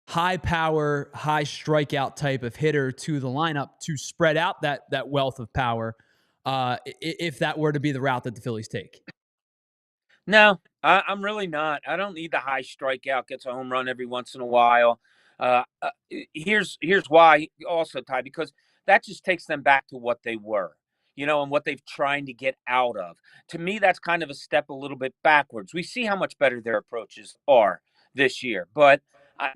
high power, high strikeout type of hitter to the lineup to spread out that wealth of power? If that were to be the route that the Phillies take. No, I'm really not. I don't need the high strikeout, gets a home run every once in a while. Here's why also, Ty, because that just takes them back to what they were, and what they've trying to get out of. To me, that's kind of a step a little bit backwards. We see how much better their approaches are this year, but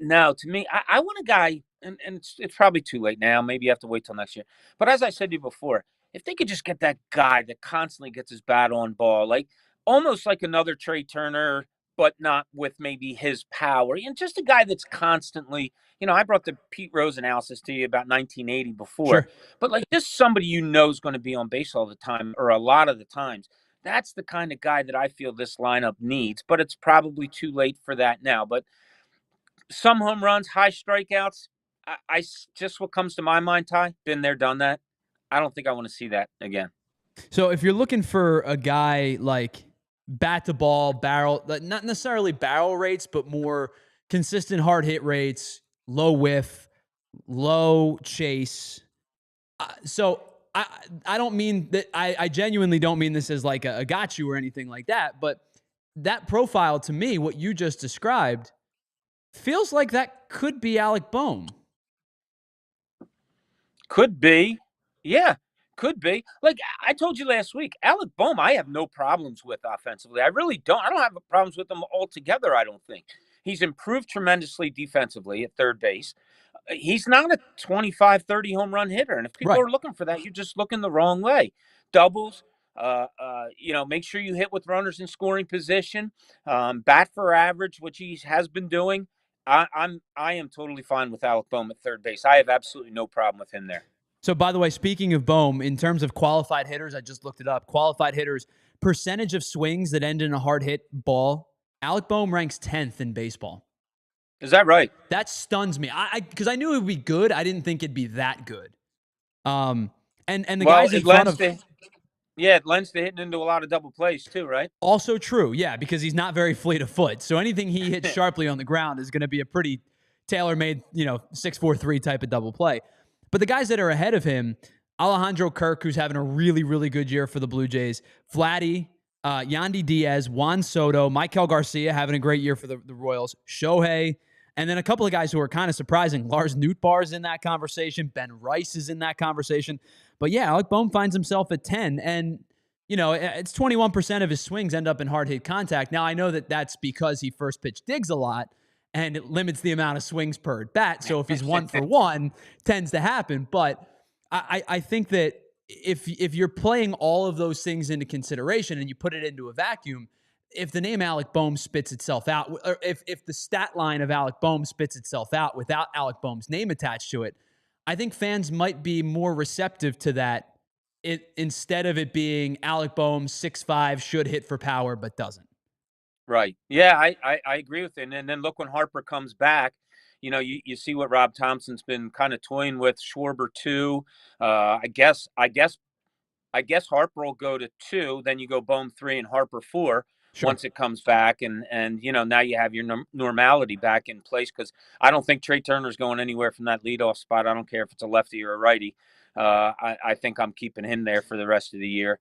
no, to me, I want a guy, and it's probably too late now. Maybe you have to wait till next year. But as I said to you before, if they could just get that guy that constantly gets his bat on ball, like almost like another Trey Turner, but not with maybe his power. And just a guy that's constantly, I brought the Pete Rose analysis to you about 1980 before, Sure. but like just somebody is going to be on base all the time or a lot of the times. That's the kind of guy that I feel this lineup needs, but it's probably too late for that now. But some home runs, high strikeouts, just what comes to my mind, Ty, been there, done that. I don't think I want to see that again. So if you're looking for a guy like bat to ball, barrel, not necessarily barrel rates, but more consistent hard hit rates, low whiff, low chase. So I don't mean that. I genuinely don't mean this as like a got you or anything like that. But that profile to me, what you just described, feels like that could be Alec Bohm. Could be. Yeah, could be. Like I told you last week, Alec Bohm, I have no problems with offensively. I really don't. I don't have problems with him altogether, I don't think. He's improved tremendously defensively at third base. He's not a 25, 30 home run hitter. And if people Right. are looking for that, you're just looking the wrong way. Doubles, make sure you hit with runners in scoring position, bat for average, which he has been doing. I am totally fine with Alec Bohm at third base. I have absolutely no problem with him there. So, by the way, speaking of Bohm, in terms of qualified hitters, I just looked it up. Qualified hitters, percentage of swings that end in a hard hit ball, Alec Bohm ranks 10th in baseball. Is that right? That stuns me. Because I knew it would be good. I didn't think it'd be that good. And the Well, guys in front of it lends to hitting into a lot of double plays too, right? also true, yeah, because he's not very fleet of foot. So anything he hits sharply on the ground is going to be a pretty tailor-made, 6-4-3 type of double play. But the guys that are ahead of him, Alejandro Kirk, who's having a really, really good year for the Blue Jays, Vladdy, Yandy Diaz, Juan Soto, Maikel Garcia having a great year for the Royals, Shohei, and then a couple of guys who are kind of surprising. Lars Nootbaar's in that conversation. Ben Rice is in that conversation. But yeah, Alec Bohm finds himself at 10, and it's 21% of his swings end up in hard hit contact. Now, I know that that's because he first pitch digs a lot, and it limits the amount of swings per at bat. So if he's 1 for 1, tends to happen. But I think that if you're playing all of those things into consideration and you put it into a vacuum, if the name Alec Bohm spits itself out, or if the stat line of Alec Bohm spits itself out without Alec Bohm's name attached to it, I think fans might be more receptive to that instead of it being Alec Bohm 6'5", should hit for power but doesn't. Right. Yeah, I agree with it. And then look when Harper comes back, you see what Rob Thompson's been kind of toying with. Schwarber 2. I guess Harper will go to 2. Then you go Bohm 3 and Harper 4. Sure. Once it comes back, and now you have your normality back in place, because I don't think Trey Turner's going anywhere from that leadoff spot. I don't care if it's a lefty or a righty. I think I'm keeping him there for the rest of the year.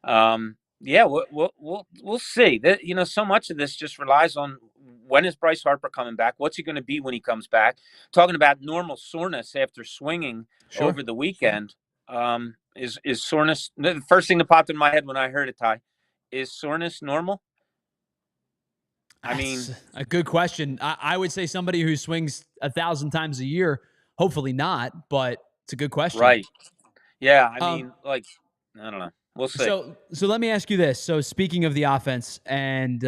Yeah, we'll see. That so much of this just relies on when is Bryce Harper coming back? What's he going to be when he comes back? Talking about normal soreness after swinging over the weekend. Is soreness the first thing that popped in my head when I heard it, Ty? Is soreness normal? I mean, that's a good question. I would say somebody who swings 1,000 times a year, hopefully not, but it's a good question. Right. Yeah. I mean, I don't know. We'll see. So let me ask you this. So speaking of the offense and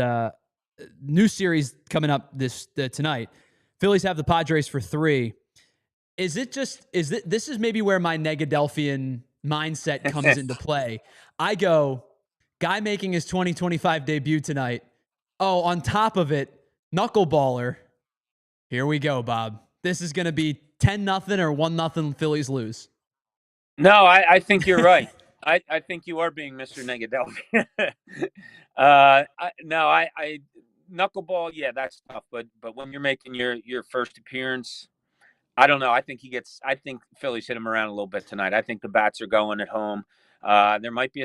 new series coming up tonight, Phillies have the Padres for 3. This is maybe where my Negadelphian mindset comes into play. I go, guy making his 2025 debut tonight. Oh, on top of it, knuckleballer. Here we go, Bob. This is going to be 10-0 or 1-0 Phillies lose. No, I think you're right. I think you are being Mr. Negadelphi. Knuckleball, yeah, that's tough. But when you're making your first appearance, I don't know. I think Phillies hit him around a little bit tonight. I think the bats are going at home. There might be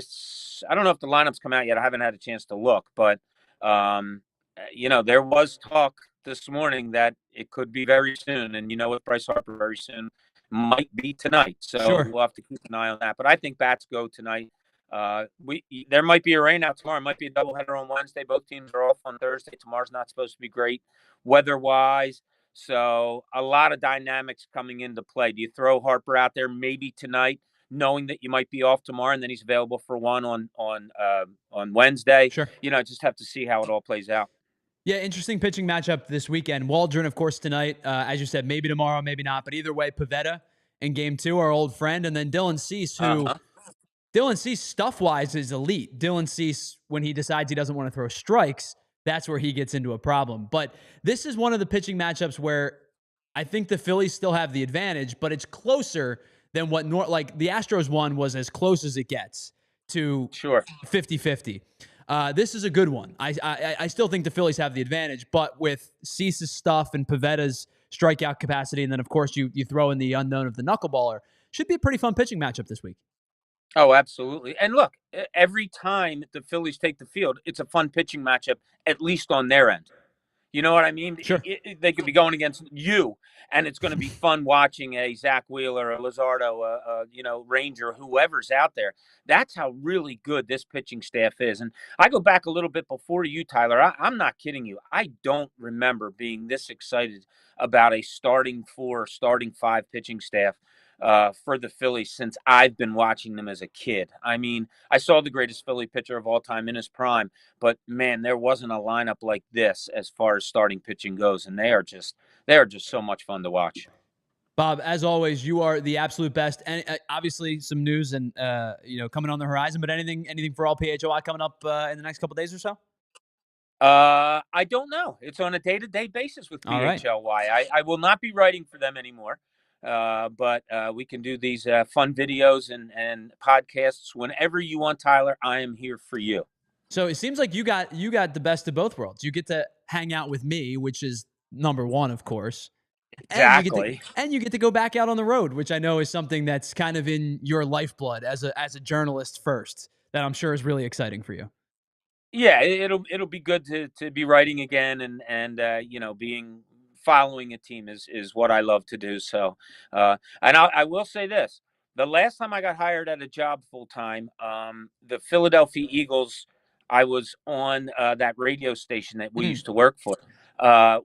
I don't know if the lineup's come out yet. I haven't had a chance to look, but there was talk this morning that it could be very soon, and with Bryce Harper, very soon might be tonight. So sure. We'll have to keep an eye on that. But I think bats go tonight. There might be a rain out tomorrow. It might be a doubleheader on Wednesday. Both teams are off on Thursday. Tomorrow's not supposed to be great weather-wise. So a lot of dynamics coming into play. Do you throw Harper out there maybe tonight, knowing that you might be off tomorrow, and then he's available for one on Wednesday? Sure. Just have to see how it all plays out. Yeah, interesting pitching matchup this weekend. Waldron, of course, tonight. As you said, maybe tomorrow, maybe not. But either way, Pivetta in Game 2, our old friend, and then Dylan Cease, who Dylan Cease stuff-wise is elite. Dylan Cease, when he decides he doesn't want to throw strikes, that's where he gets into a problem. But this is one of the pitching matchups where I think the Phillies still have the advantage, but it's closer than what the Astros one was as close as it gets to 50-50. This is a good one. I still think the Phillies have the advantage, but with Cease's stuff and Pavetta's strikeout capacity, and then, of course, you throw in the unknown of the knuckleballer, should be a pretty fun pitching matchup this week. Oh, absolutely. And look, every time the Phillies take the field, it's a fun pitching matchup, at least on their end. You know what I mean? Sure. They could be going against you, and it's going to be fun watching a Zach Wheeler, a Luzardo, Ranger, whoever's out there. That's how really good this pitching staff is. And I go back a little bit before you, Tyler. I'm not kidding you. I don't remember being this excited about a starting 5 pitching staff for the Phillies since I've been watching them as a kid. I mean, I saw the greatest Philly pitcher of all time in his prime, but man, there wasn't a lineup like this as far as starting pitching goes, and they are just so much fun to watch. Bob, as always, you are the absolute best, and obviously some news and coming on the horizon. But anything for all PHLY coming up in the next couple of days or so? I don't know. It's on a day-to-day basis with All right. PHLY. I will not be writing for them anymore, but we can do these fun videos and podcasts whenever you want, Tyler. I am here for you. So it seems like you got the best of both worlds. You get to hang out with me, which is number one, of course, and Exactly. you get to go back out on the road, which I know is something that's kind of in your lifeblood as a journalist first. That I'm sure is really exciting for you. Yeah, it'll be good to be writing again, and being following a team is what I love to do. So, and I will say this: the last time I got hired at a job full time, the Philadelphia Eagles, I was on that radio station that we Mm. used to work for,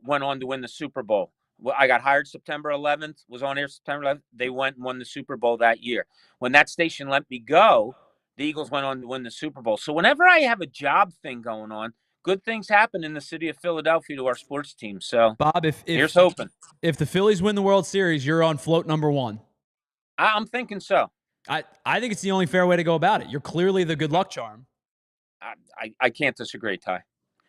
went on to win the Super Bowl. Well, I got hired September 11th, was on air September 11th. They went and won the Super Bowl that year. When that station let me go, the Eagles went on to win the Super Bowl. So whenever I have a job thing going on, good things happen in the city of Philadelphia to our sports team. So Bob, here's hoping. if the Phillies win the World Series, you're on float number one. I'm thinking so. I think it's the only fair way to go about it. You're clearly the good luck charm. I can't disagree, Ty.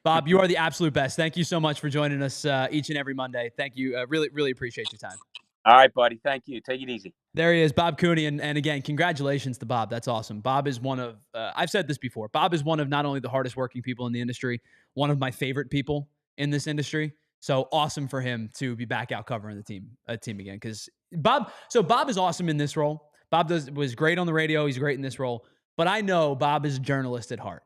Bob, you are the absolute best. Thank you so much for joining us each and every Monday. Thank you. Really, really appreciate your time. All right, buddy. Thank you. Take it easy. There he is, Bob Cooney. And again, congratulations to Bob. That's awesome. Bob is one of, I've said this before, Bob is one of not only the hardest working people in the industry, one of my favorite people in this industry. So awesome for him to be back out covering the team again. Because Bob is awesome in this role. Bob was great on the radio. He's great in this role. But I know Bob is a journalist at heart.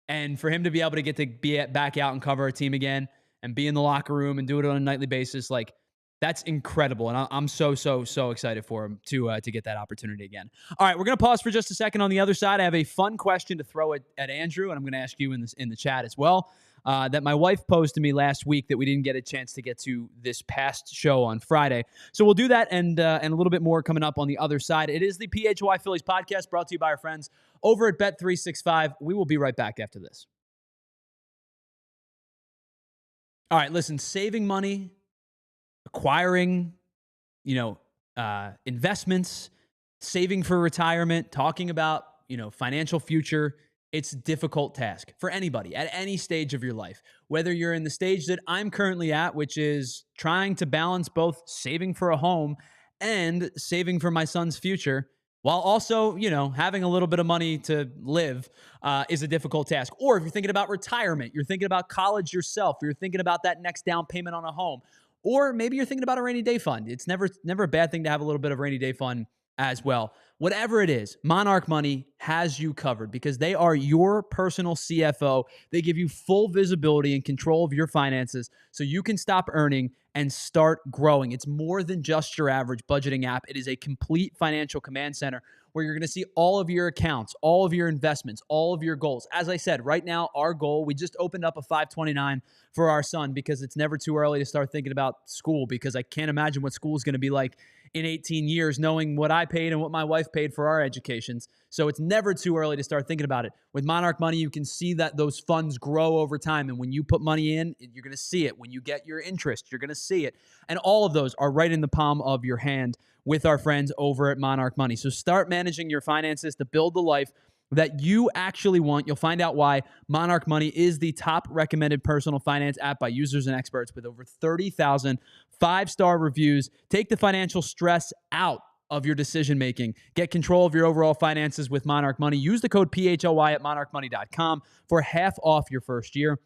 And for him to be able to get to be back out and cover a team again and be in the locker room and do it on a nightly basis, like, that's incredible. And I'm so excited for him to get that opportunity again. All right, we're going to pause for just a second. On the other side, I have a fun question to throw at Andrew, and I'm going to ask you in the chat as well, that my wife posed to me last week that we didn't get a chance to get to this past show on Friday. So we'll do that and a little bit more coming up on the other side. It is the PHLY Phillies podcast brought to you by our friends over at Bet365. We will be right back after this. All right, listen, saving money, acquiring, investments, saving for retirement, talking about, financial future. It's a difficult task for anybody at any stage of your life, whether you're in the stage that I'm currently at, which is trying to balance both saving for a home and saving for my son's future, while also, having a little bit of money to live is a difficult task. Or if you're thinking about retirement, you're thinking about college yourself, you're thinking about that next down payment on a home, or maybe you're thinking about a rainy day fund. It's never a bad thing to have a little bit of rainy day fund as well. Whatever it is, Monarch Money has you covered because they are your personal CFO. They give you full visibility and control of your finances so you can stop earning and start growing. It's more than just your average budgeting app. It is a complete financial command center where you're going to see all of your accounts, all of your investments, all of your goals. As I said, right now, our goal, we just opened up a 529 for our son because it's never too early to start thinking about school, because I can't imagine what school is going to be like in 18 years, knowing what I paid and what my wife paid for our educations. So it's never too early to start thinking about it. With Monarch Money, you can see that those funds grow over time. And when you put money in, you're going to see it. When you get your interest, you're going to see it. And all of those are right in the palm of your hand with our friends over at Monarch Money. So start managing your finances to build the life that you actually want. You'll find out why Monarch Money is the top recommended personal finance app by users and experts with over 30,000 5-star reviews. Take the financial stress out of your decision making. Get control of your overall finances with Monarch Money. Use the code PHLY at monarchmoney.com for half off your first year.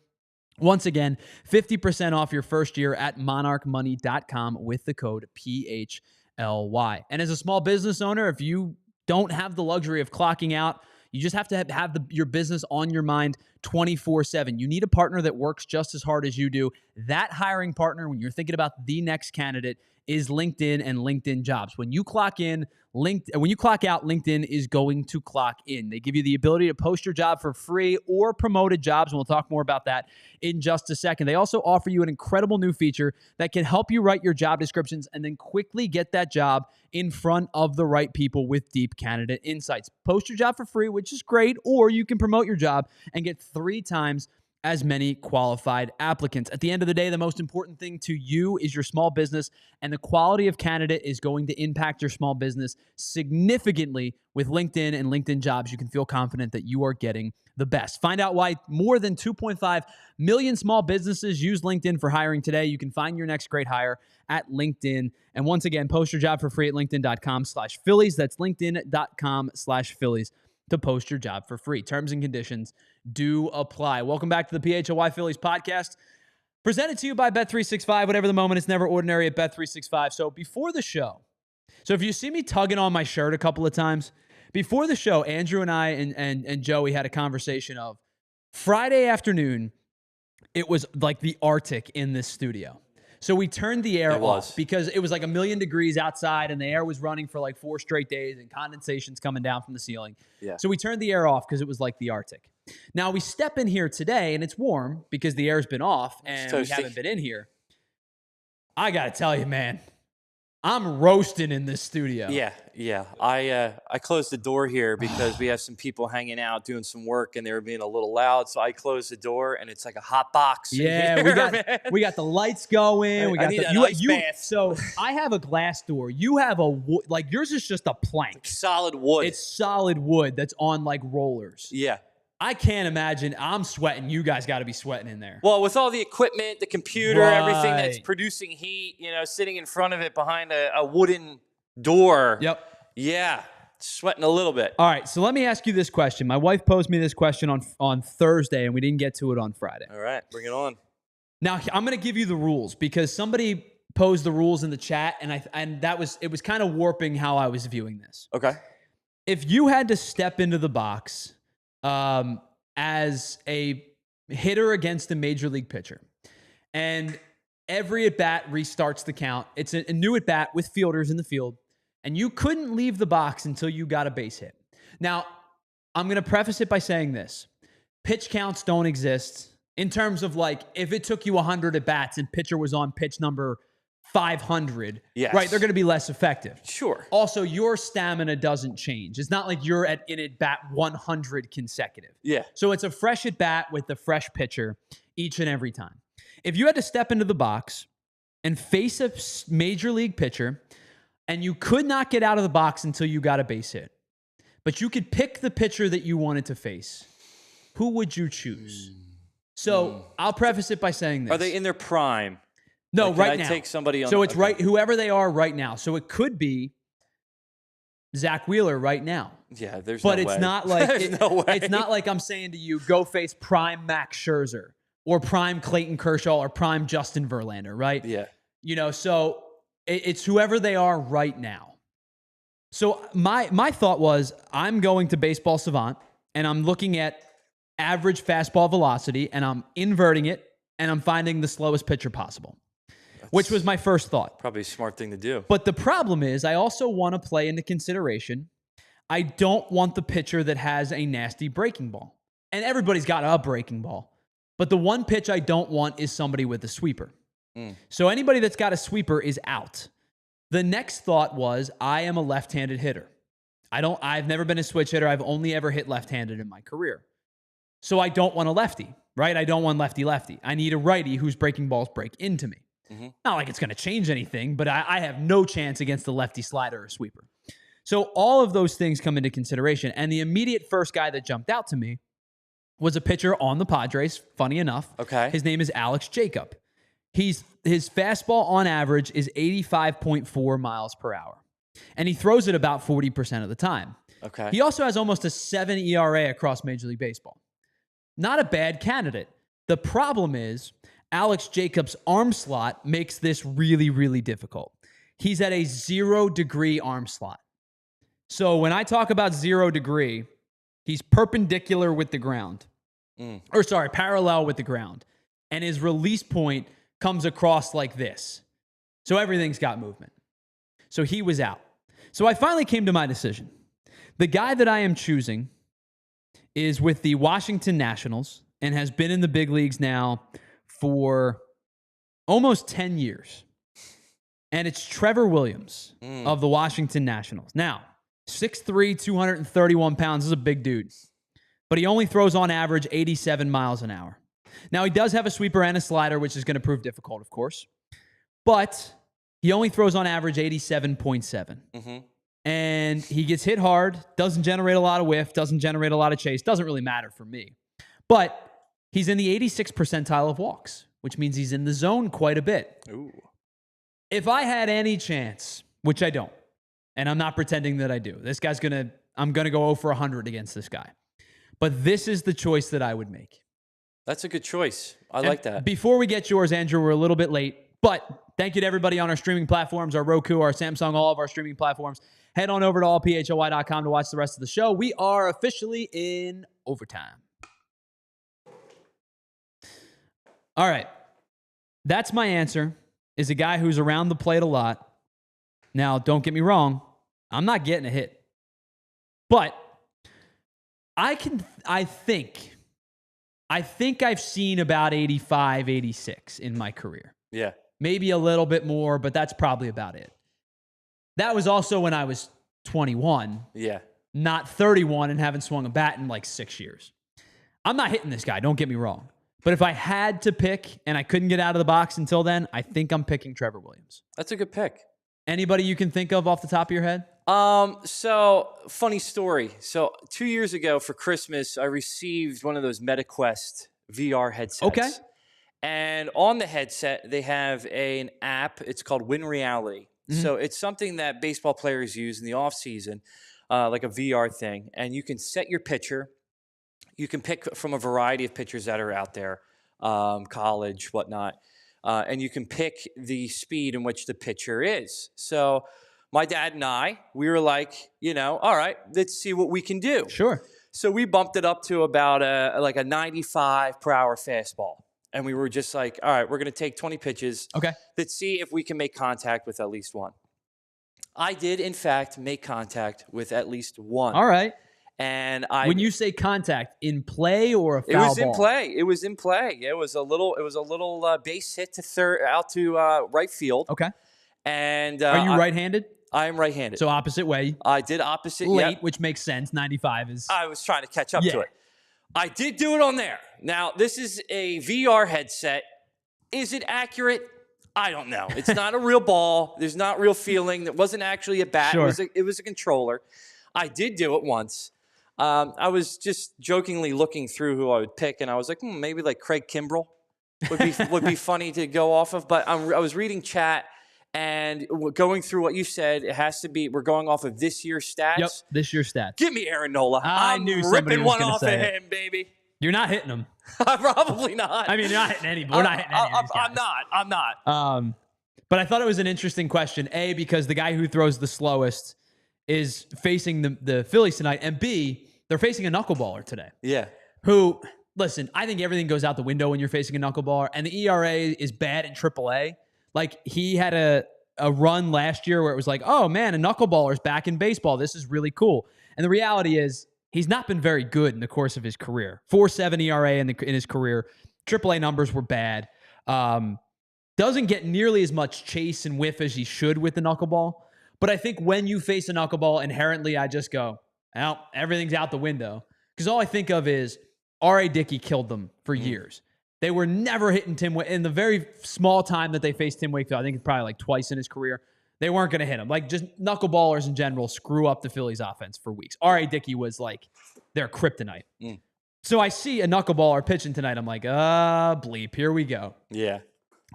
Once again, 50% off your first year at monarchmoney.com with the code PHLY. And as a small business owner, if you don't have the luxury of clocking out, you just have to have your business on your mind 24/7. You need a partner that works just as hard as you do. That hiring partner, when you're thinking about the next candidate, is LinkedIn and LinkedIn Jobs. When you clock out, LinkedIn is going to clock in. They give you the ability to post your job for free or promoted jobs, and we'll talk more about that in just a second. They also offer you an incredible new feature that can help you write your job descriptions and then quickly get that job in front of the right people with deep candidate insights. Post your job for free, which is great, or you can promote your job and get 3 times as many qualified applicants. At the end of the day, the most important thing to you is your small business, and the quality of candidate is going to impact your small business significantly. With LinkedIn and LinkedIn Jobs, you can feel confident that you are getting the best. Find out why more than 2.5 million small businesses use LinkedIn for hiring today. You can find your next great hire at LinkedIn. And once again, post your job for free at linkedin.com/Phillies. That's linkedin.com/Phillies to post your job for free. Terms and conditions do apply. Welcome back to the PHLY Phillies podcast, presented to you by Bet365. Whatever the moment, it's never ordinary at Bet365. So before the show, so if you see me tugging on my shirt a couple of times, before the show, Andrew and I and Joey had a conversation of Friday afternoon. It was like the Arctic in this studio. So we turned the air off because it was like 1,000,000 degrees outside and the air was running for like 4 straight days and condensation's coming down from the ceiling. Yeah. So we turned the air off because it was like the Arctic. Now we step in here today and it's warm because the air's been off and we haven't been in here. I got to tell you, man, I'm roasting in this studio. Yeah. I closed the door here because we have some people hanging out doing some work and they were being a little loud. So I closed the door and it's like a hot box. Yeah, here, we got the lights going. I need an ice bath. So I have a glass door. You have a wood, like yours is just a plank. Like solid wood. It's solid wood that's on like rollers. Yeah. I can't imagine. I'm sweating. You guys got to be sweating in there. Well, with all the equipment, the computer, everything that's producing heat, sitting in front of it behind a wooden door. Yep. Yeah. Sweating a little bit. All right. So let me ask you this question. My wife posed me this question on Thursday, and we didn't get to it on Friday. All right. Bring it on. Now, I'm going to give you the rules because somebody posed the rules in the chat, and it was kind of warping how I was viewing this. Okay. If you had to step into the box as a hitter against a major league pitcher, and every at-bat restarts the count. It's a new at-bat with fielders in the field, and you couldn't leave the box until you got a base hit. Now, I'm going to preface it by saying this. Pitch counts don't exist in terms of like if it took you 100 at-bats and pitcher was on pitch number 500, yes. Right, they're going to be less effective. Sure. Also, your stamina doesn't change. It's not like you're in at-bat 100 consecutive. Yeah. So it's a fresh at-bat with the fresh pitcher each and every time. If you had to step into the box and face a major league pitcher and you could not get out of the box until you got a base hit, but you could pick the pitcher that you wanted to face, who would you choose? So I'll preface it by saying this. Are they in their prime? No, like, right now. Take somebody on. So it's right, whoever they are right now. So it could be Zach Wheeler right now. Yeah, there's but no it's way. not like there's no way. It's not like I'm saying to you, go face prime Max Scherzer or prime Clayton Kershaw or prime Justin Verlander, right? Yeah. So it's whoever they are right now. So my thought was I'm going to Baseball Savant and I'm looking at average fastball velocity and I'm inverting it and I'm finding the slowest pitcher possible. Which was my first thought. Probably a smart thing to do. But the problem is I also want to play into consideration. I don't want the pitcher that has a nasty breaking ball. And everybody's got a breaking ball. But the one pitch I don't want is somebody with a sweeper. So anybody that's got a sweeper is out. The next thought was I am a left-handed hitter. I've never been a switch hitter. I've only ever hit left-handed in my career. So I don't want a lefty, right? I don't want lefty-lefty. I need a righty whose breaking balls break into me. Not like it's going to change anything, but I have no chance against the lefty slider or sweeper. So all of those things come into consideration. And the immediate first guy that jumped out to me was a pitcher on the Padres, funny enough. Okay. His name is Alex Jacob. His fastball on average is 85.4 miles per hour. And he throws it about 40% of the time. Okay. He also has almost a 7 ERA across Major League Baseball. Not a bad candidate. The problem is Alex Jacobs' arm slot makes this really, really difficult. He's at a 0-degree arm slot. So when I talk about 0 degree, he's perpendicular with the ground. Parallel with the ground. And his release point comes across like this. So everything's got movement. So he was out. So I finally came to my decision. The guy that I am choosing is with the Washington Nationals and has been in the big leagues now for almost 10 years. And it's Trevor Williams of the Washington Nationals. Now, 6'3", 231 pounds is a big dude. But he only throws on average 87 miles an hour. Now, he does have a sweeper and a slider, which is going to prove difficult, of course. But he only throws on average 87.7. And he gets hit hard, doesn't generate a lot of whiff, doesn't generate a lot of chase. Doesn't really matter for me. But he's in the 86th percentile of walks, which means he's in the zone quite a bit. Ooh. If I had any chance, which I don't, and I'm not pretending that I do, I'm going to go 0 for 100 against this guy. But this is the choice that I would make. That's a good choice. I like that. Before we get yours, Andrew, we're a little bit late. But thank you to everybody on our streaming platforms, our Roku, our Samsung, all of our streaming platforms. Head on over to allphly.com to watch the rest of the show. We are officially in overtime. All right. That's my answer, is a guy who's around the plate a lot. Now, don't get me wrong. I'm not getting a hit. But I think I've seen about 85, 86 in my career. Yeah. Maybe a little bit more, but that's probably about it. That was also when I was 21. Yeah. Not 31 and haven't swung a bat in like 6 years. I'm not hitting this guy, don't get me wrong. But if I had to pick and I couldn't get out of the box until then, I think I'm picking Trevor Williams. That's a good pick. Anybody you can think of off the top of your head? So funny story. So 2 years ago for Christmas, I received one of those MetaQuest VR headsets. Okay. And on the headset, they have an app. It's called Win Reality. So it's something that baseball players use in the offseason, like a VR thing. And you can set your pitcher. You can pick from a variety of pitchers that are out there, college, whatnot. And you can pick the speed in which the pitcher is. So my dad and I, we were like, all right, let's see what we can do. Sure. So we bumped it up to about a 95 per hour fastball. And we were just like, all right, we're going to take 20 pitches. Okay. Let's see if we can make contact with at least one. I did, in fact, make contact with at least one. All right. And when you say contact, in play or a foul ball? It was in play. It was in play. It was a little base hit to third, out to right field. Okay. And are you right-handed? I am right-handed. So opposite way. I did opposite. Late, yep. which makes sense. 95 is. I was trying to catch up to it. I did do it on there. Now, this is a VR headset. Is it accurate? I don't know. It's not a real ball. There's not real feeling. It wasn't actually a bat. Sure. It was a controller. I did do it once. I was just jokingly looking through who I would pick, and I was like, maybe like Craig Kimbrell would be funny to go off of. But I was reading chat and going through what you said. It has to be. We're going off of this year's stats. Yep, this year's stats. Give me Aaron Nola. I knew somebody ripping was one gonna off of say it. him, baby. You're not hitting him. Probably not. I mean, you're not hitting any. We're not hitting any of these guys. I'm not. But I thought it was an interesting question. A, because the guy who throws the slowest is facing the Phillies tonight, and B, they're facing a knuckleballer today. Yeah. Who, listen, I think everything goes out the window when you're facing a knuckleballer, and the ERA is bad in AAA. Like, he had a run last year where it was like, oh, man, a knuckleballer's back in baseball. This is really cool. And the reality is he's not been very good in the course of his career. 4.7 ERA in his career. AAA numbers were bad. Doesn't get nearly as much chase and whiff as he should with the knuckleball. But I think when you face a knuckleball, inherently I just go, well, everything's out the window. Because all I think of is R.A. Dickey killed them for years. They were never hitting Tim Wakefield. In the very small time that they faced Tim Wakefield, I think it's probably like twice in his career, they weren't going to hit him. Like, just knuckleballers in general screw up the Phillies offense for weeks. R.A. Dickey was like their kryptonite. So I see a knuckleballer pitching tonight. I'm like, bleep, here we go. Yeah.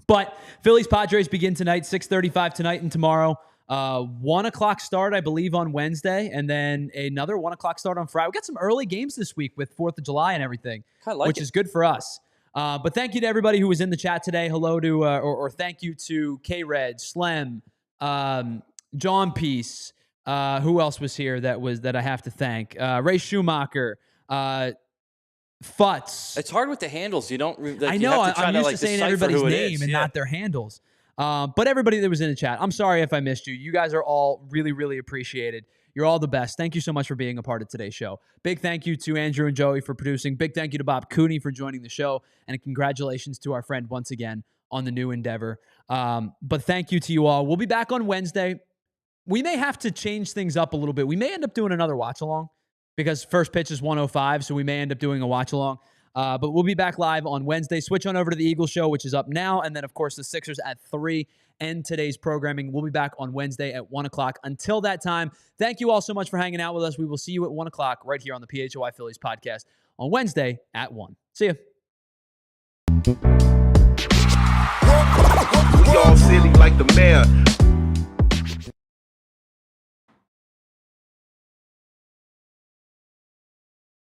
But Phillies Padres begin tonight, 6:35 tonight and tomorrow. 1 o'clock start, I believe, on Wednesday, and then another 1 o'clock start on Friday. We got some early games this week with 4th of July and everything, which is good for us. But thank you to everybody who was in the chat today. Hello to, or thank you to K-Red, Slem, John Peace. Who else was here that I have to thank? Ray Schumacher, Futz. It's hard with the handles. You don't. Like, I know. I'm used to to saying everybody's name and not their handles. But everybody that was in the chat, I'm sorry if I missed you. You guys are all really, really appreciated. You're all the best. Thank you so much for being a part of today's show. Big thank you to Andrew and Joey for producing. Big thank you to Bob Cooney for joining the show. And congratulations to our friend once again on the new endeavor. But thank you to you all. We'll be back on Wednesday. We may have to change things up a little bit. We may end up doing another watch along because first pitch is 105, so we may end up doing a watch along. But we'll be back live on Wednesday. Switch on over to the Eagles show, which is up now. And then, of course, the Sixers at 3 end today's programming. We'll be back on Wednesday at 1 o'clock. Until that time, thank you all so much for hanging out with us. We will see you at 1 o'clock right here on the PHLY Phillies podcast on Wednesday at 1. See you. We all silly like the mayor.